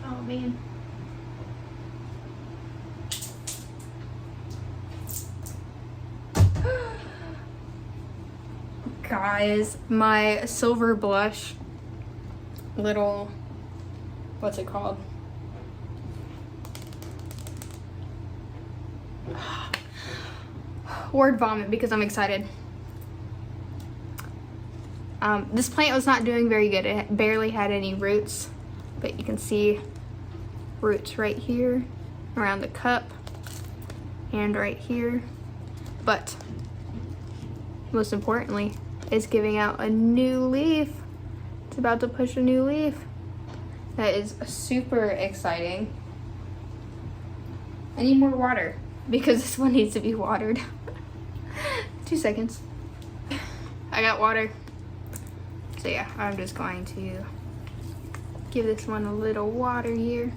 Oh man. Guys, my silver blush little, what's it called? Word vomit because I'm excited. This plant was not doing very good. It barely had any roots, but you can see roots right here around the cup and right here. But most importantly, it's giving out a new leaf. It's about to push a new leaf. That is super exciting. I need more water because this one needs to be watered. 2 seconds. I got water. So yeah, I'm just going to give this one a little water here.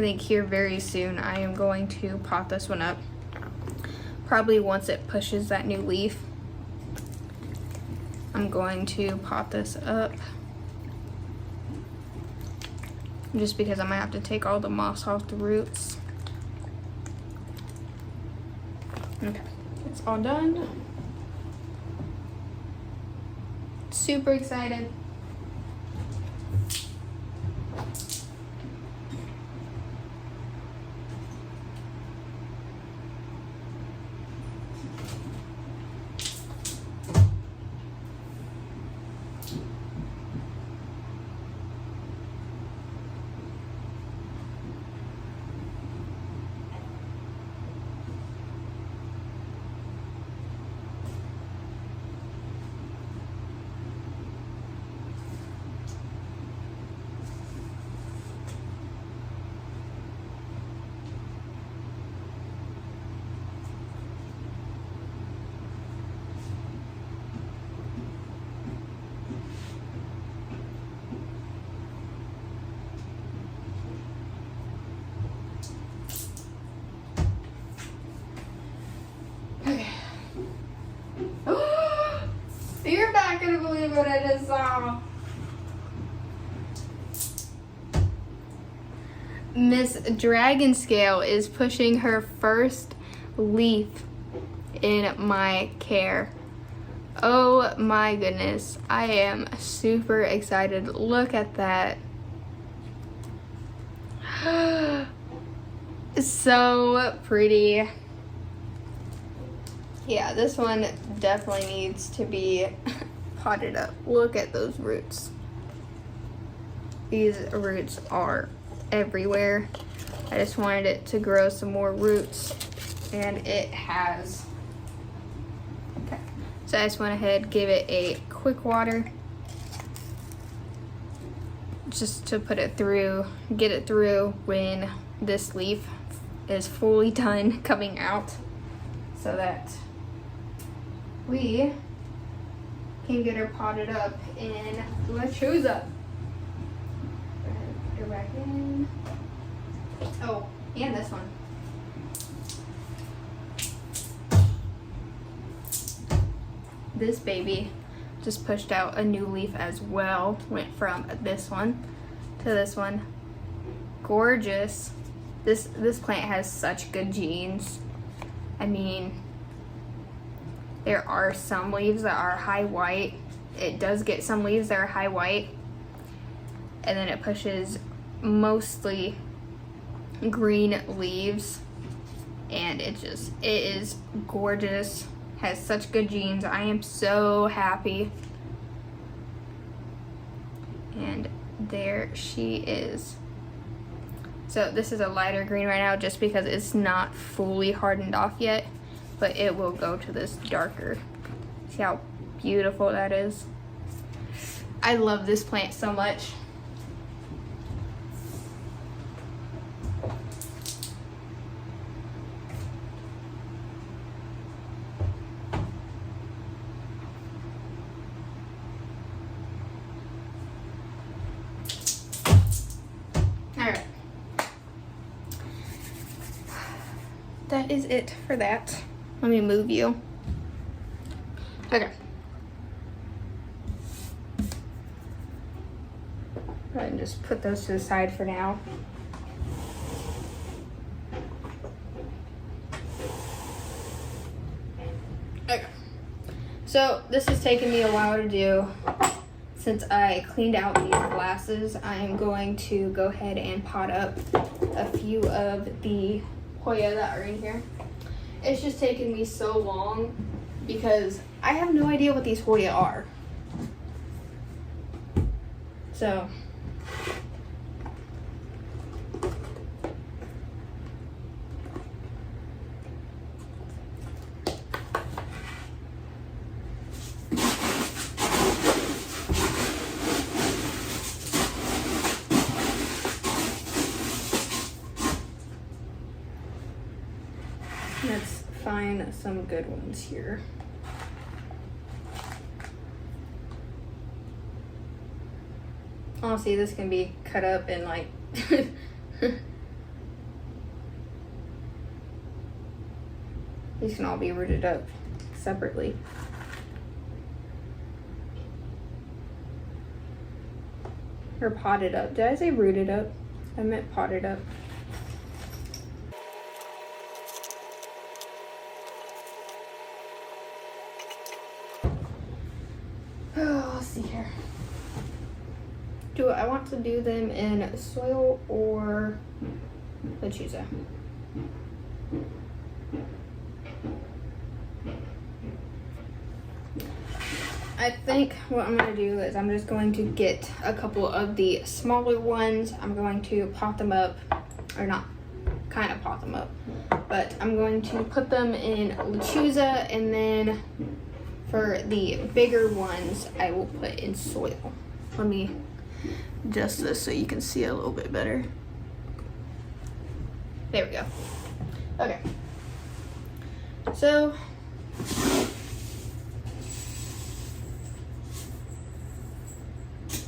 think here very soon I am going to pot this one up. Probably once it pushes that new leaf, I'm going to pot this up. Just because I might have to take all the moss off the roots. Okay, it's all done. Super excited. You're not gonna believe what I just saw. Miss Dragon Scale is pushing her first leaf in my care. Oh my goodness, I am super excited. Look at that. So pretty. Yeah, this one definitely needs to be potted up. Look at those roots. These roots are everywhere. I just wanted it to grow some more roots, and it has. Okay, so I just went ahead, gave it a quick water just to put it through, get it through when this leaf is fully done coming out, so that we can get her potted up in lechuza. Go ahead, put her back in. Oh, and this one. This baby just pushed out a new leaf as well. Went from this one to this one. Gorgeous. This plant has such good genes. I mean, there are some leaves that are high white. It does get some leaves that are high white, and then it pushes mostly green leaves, and it is gorgeous. Has such good genes. I am so happy. And there she is. So this is a lighter green right now just because it's not fully hardened off yet, but it will go to this darker. See how beautiful that is? I love this plant so much. Alright. That is it for that. Let me move you. Okay. Go ahead and just put those to the side for now. Okay. So this has taken me a while to do. Since I cleaned out these glasses, I am going to go ahead and pot up a few of the Hoya that are in here. It's just taken me so long because I have no idea what these Hoya are. So let's find some good ones here. Honestly, this can be cut up in like These can all be rooted up separately. Or potted up. Did I say rooted up? I meant potted up. Oh, let's see here. Do I want to do them in soil or lechuza? I think what I'm going to do is I'm just going to get a couple of the smaller ones. I'm going to pot them up, or not kind of pot them up, but I'm going to put them in lechuza, and then for the bigger ones, I will put in soil. Let me adjust this so you can see a little bit better. There we go. Okay. So,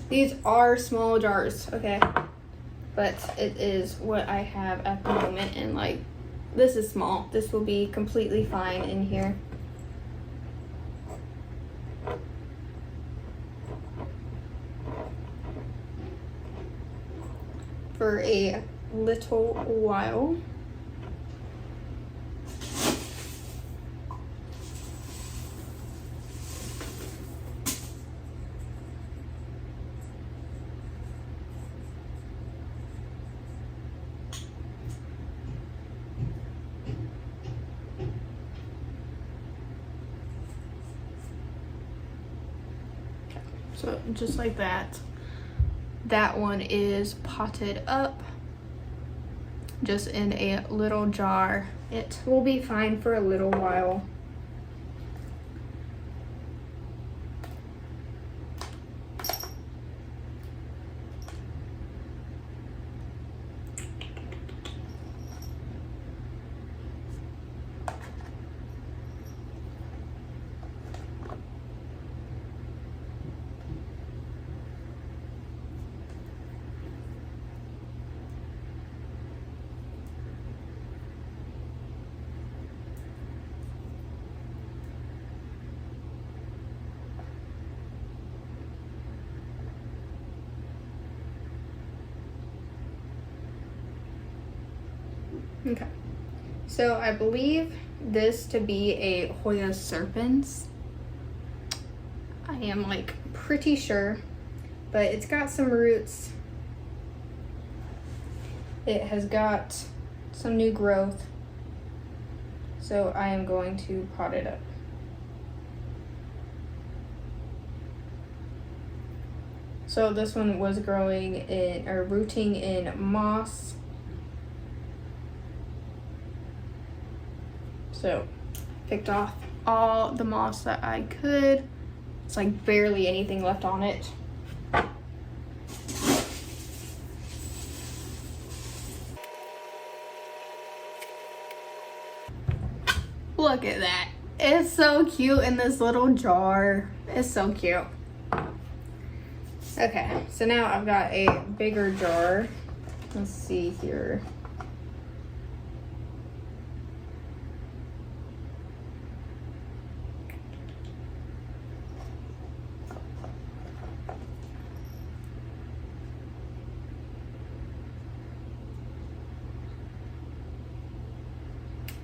these are small jars, okay? But it is what I have at the moment, and like, this is small. This will be completely fine in here. For a little while. So just like that. That one is potted up, just in a little jar. It will be fine for a little while. Okay, so I believe this to be a Hoya serpens. I am like pretty sure, but it's got some roots. It has got some new growth, so I am going to pot it up. So this one was growing in, or rooting in moss. So picked off all the moss that I could. It's like barely anything left on it. Look at that. It's so cute in this little jar. It's so cute. Okay, so now I've got a bigger jar. Let's see here.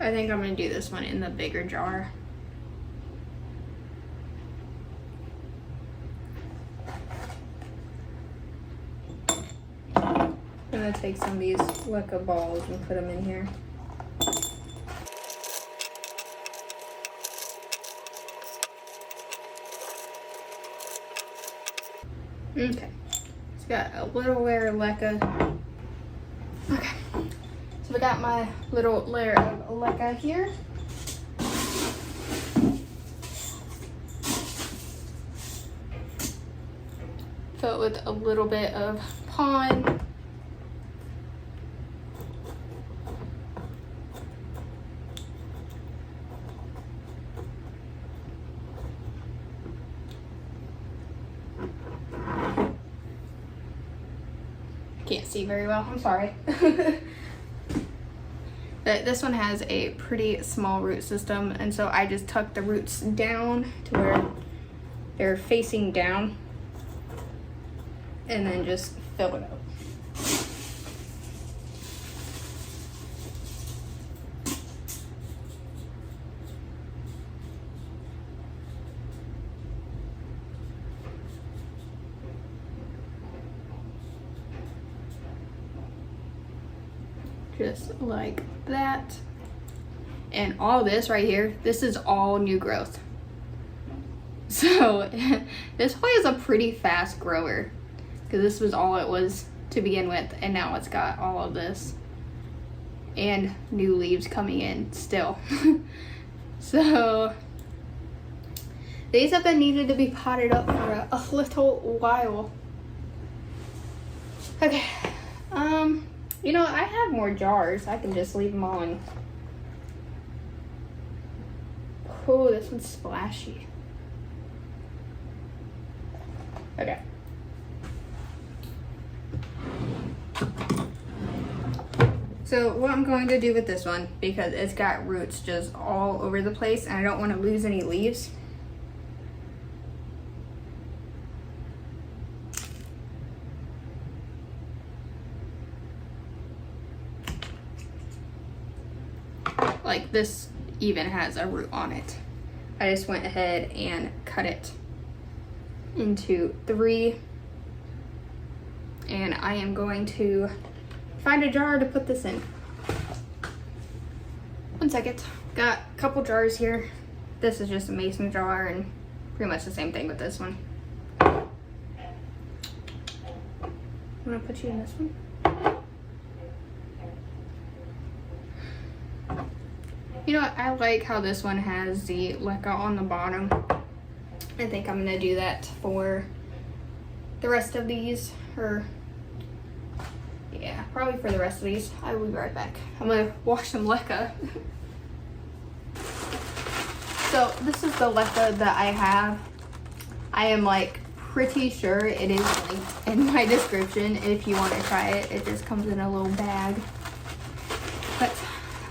I think I'm gonna do this one in the bigger jar. I'm gonna take some of these Weka balls and put them in here. Okay, it's got a little layer of leca. Okay, so we got my little layer of leca here. Fill it with a little bit of pond. Can't see very well, I'm sorry. But this one has a pretty small root system, and so I just tuck the roots down to where they're facing down and then just fill it up. Just like that. And all this right here, this is all new growth. So this hoya is a pretty fast grower, because this was all it was to begin with, and now it's got all of this and new leaves coming in still. So these have been needed to be potted up for a little while. Okay, you know, I have more jars. I can just leave them on. Oh, this one's splashy. Okay. So what I'm going to do with this one, because it's got roots just all over the place and I don't want to lose any leaves. Like this even has a root on it. I just went ahead and cut it into 3. And I am going to find a jar to put this in. 1 second. Got a couple jars here. This is just a mason jar and pretty much the same thing with this one. I'm gonna put you in this one. You know what, I like how this one has the leca on the bottom. I think I'm gonna do that for the rest of these, or yeah, probably for the rest of these. I will be right back. I'm gonna wash some leca. So this is the leca that I have. I am like pretty sure it is linked in my description if you want to try it. It just comes in a little bag. But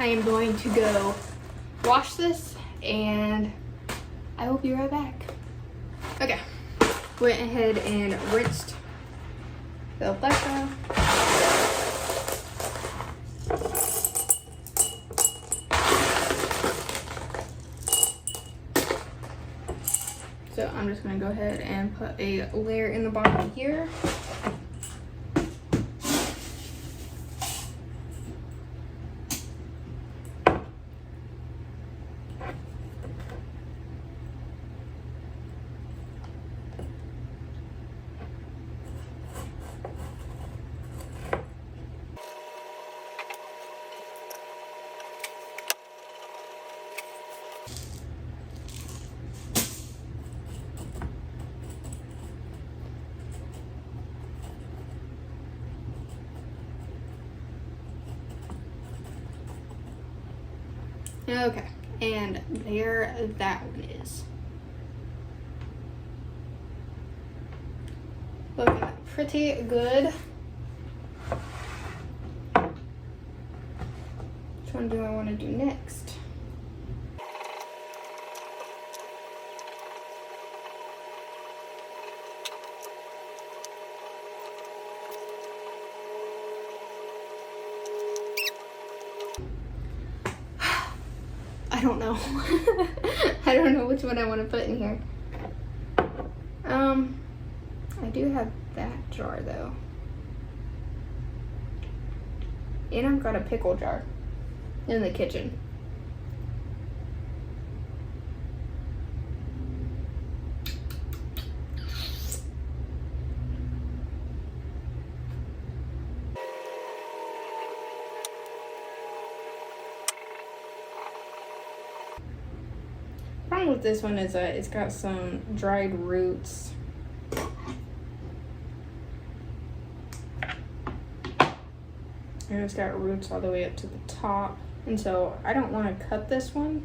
I am going to go wash this and I will be right back. Okay, went ahead and rinsed the leca. So I'm just gonna go ahead and put a layer in the bottom here. Okay, and there that one is. Looking pretty good. Which one do I want to do next? I don't know. I don't know which one I want to put in here. I do have that jar though. And I've got a pickle jar in the kitchen. Problem with this one is that it's got some dried roots. And it's got roots all the way up to the top. And so I don't want to cut this one.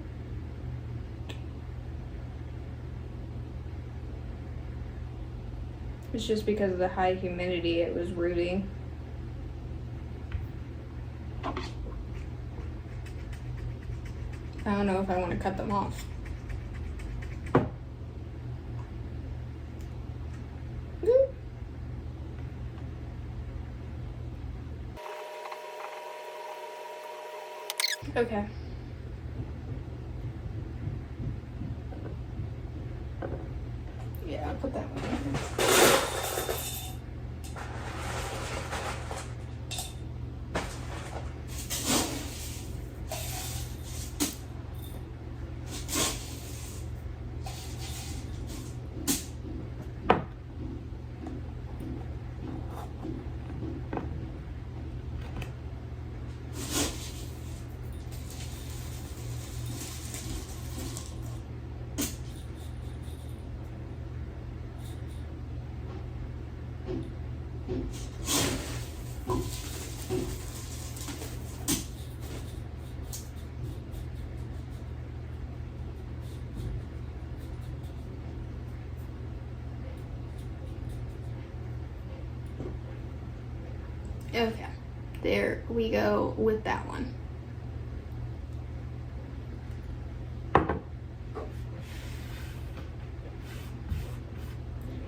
It's just because of the high humidity it was rooting. don't know if I want to cut them off. Okay. Yeah, I'll put that one in. Okay, there we go with that one.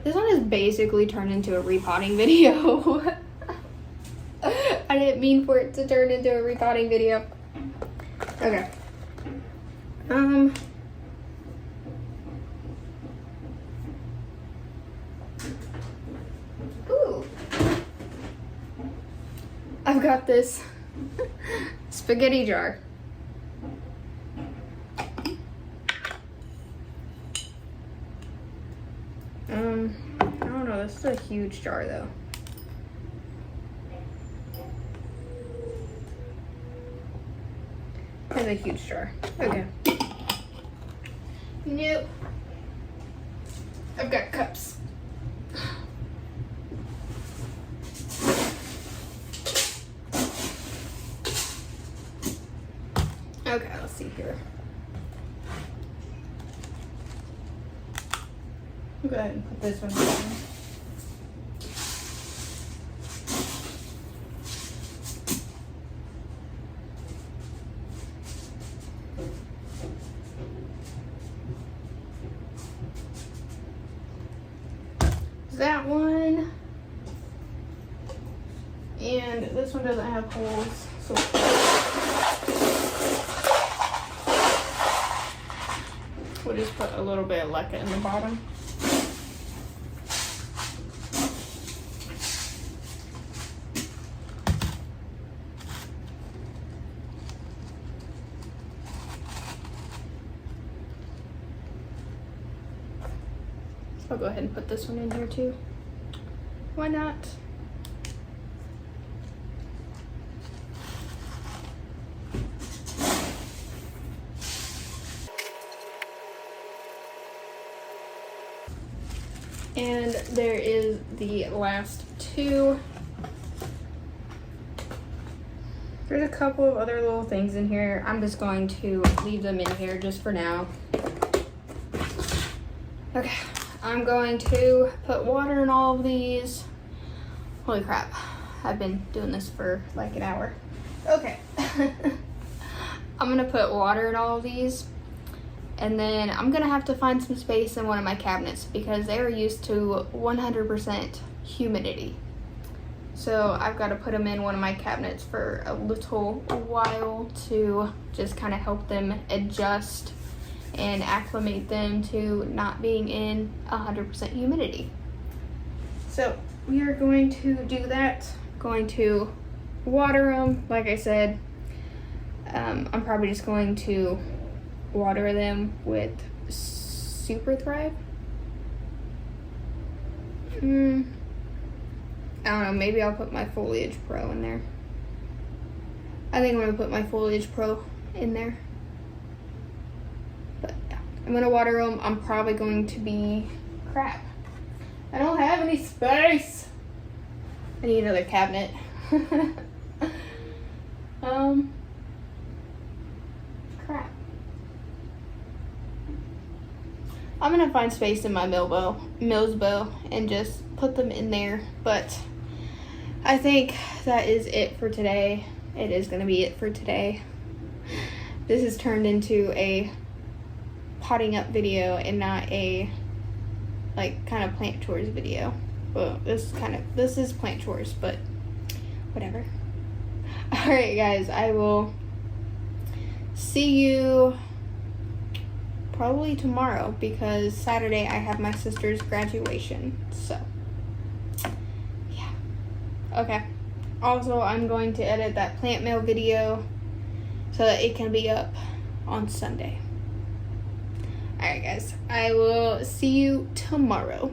This one has basically turned into a repotting video. I didn't mean for it to turn into a repotting video. Okay. Ooh. I've got this spaghetti jar. I don't know, this is a huge jar though. It's a huge jar. Okay. Nope. I've got cups. Okay, let's see here. I'll go ahead and put this one down. That one, and this one doesn't have holes, so we'll just put a little bit of leca in the bottom. I'll go ahead and put this one in here too. Why not? And there is the last two. There's a couple of other little things in here. I'm just going to leave them in here just for now. Okay. I'm going to put water in all of these. Holy crap, I've been doing this for like an hour. Okay. I'm gonna put water in all of these, and then I'm gonna have to find some space in one of my cabinets because they are used to 100% humidity. So I've got to put them in one of my cabinets for a little while to just kind of help them adjust and acclimate them to not being in 100% humidity. So we are going to do that. Going to water them. Like I said, I'm probably just going to water them with Super Thrive. I don't know, maybe I'll put my Foliage Pro in there. I think I'm gonna put my Foliage Pro in there. But yeah, I'm gonna water them. I'm probably going to be, crap, I don't have any space. I need another cabinet. Crap. I'm gonna find space in my Milsbo and just put them in there, but I think that is it for today. It is gonna be it for today. this has turned into a potting up video and not a like kind of plant chores video. Well, this is plant chores, but whatever. All right, guys, I will see you probably tomorrow because Saturday I have my sister's graduation. So, yeah. Okay. Also, I'm going to edit that plant mail video so that it can be up on Sunday. Alright, guys. I will see you tomorrow.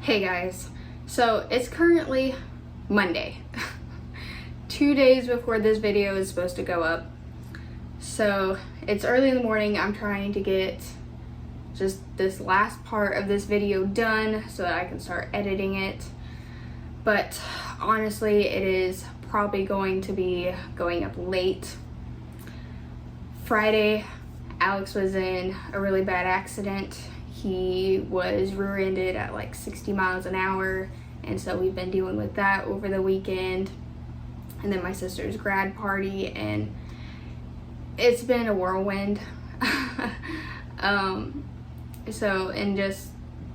Hey, guys. So, it's currently Monday. 2 days before this video is supposed to go up. So, it's early in the morning. I'm trying to get just this last part of this video done so that I can start editing it. But honestly, it is probably going to be going up late. Friday, Alex was in a really bad accident. He was rear-ended at like 60 miles an hour, and so we've been dealing with that over the weekend. And then my sister's grad party, and it's been a whirlwind. So in just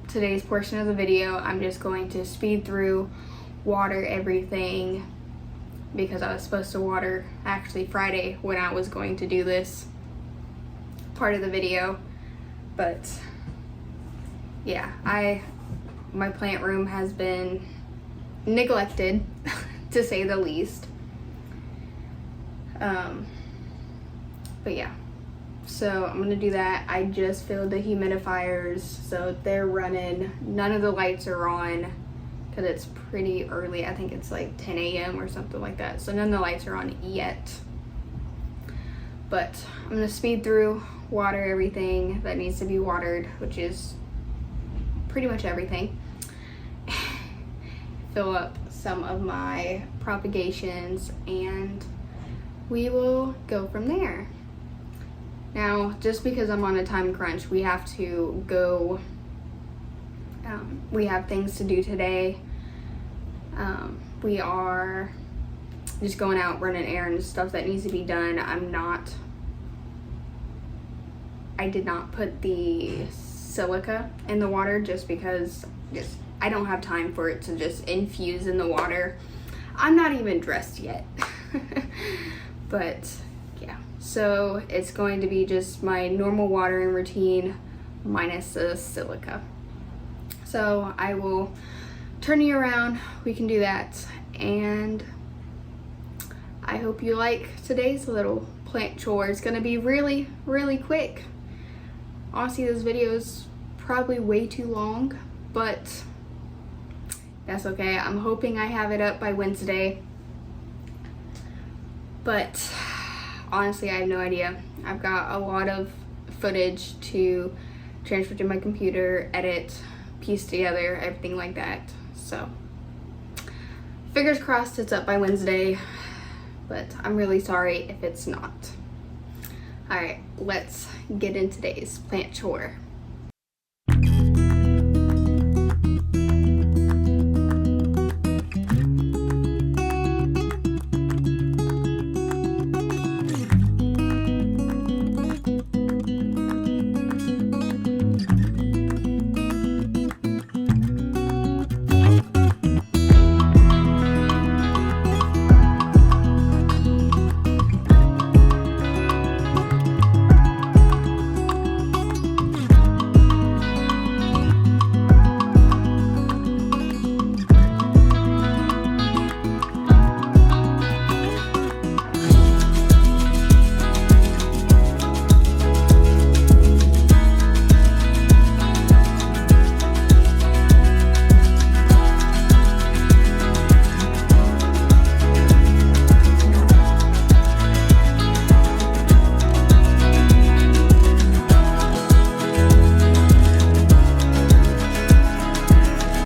today's portion of the video, I'm just going to speed through, water everything, because I was supposed to water actually Friday when I was going to do this part of the video. But yeah, my plant room has been neglected to say the least. But yeah, so I'm gonna do that. I just filled the humidifiers, so they're running. None of the lights are on because it's pretty early. I think it's like 10 a.m. or something like that. So none of the lights are on yet. But I'm gonna speed through, water everything that needs to be watered, which is pretty much everything. Fill up some of my propagations, and we will go from there. Now, just because I'm on a time crunch, we have to go, we have things to do today. We are just going out, running errands, stuff that needs to be done. I did not put the silica in the water just because I don't have time for it to just infuse in the water. I'm not even dressed yet. But yeah, so it's going to be just my normal watering routine minus the silica. So I will turn you around, we can do that, and I hope you like today's little plant chore. It's gonna be really, really quick. Honestly, this video is probably way too long, but that's okay. I'm hoping I have it up by Wednesday. But honestly, I have no idea. I've got a lot of footage to transfer to my computer, edit, piece together, everything like that. So fingers crossed it's up by Wednesday, but I'm really sorry if it's not. All right, let's get into today's plant chore.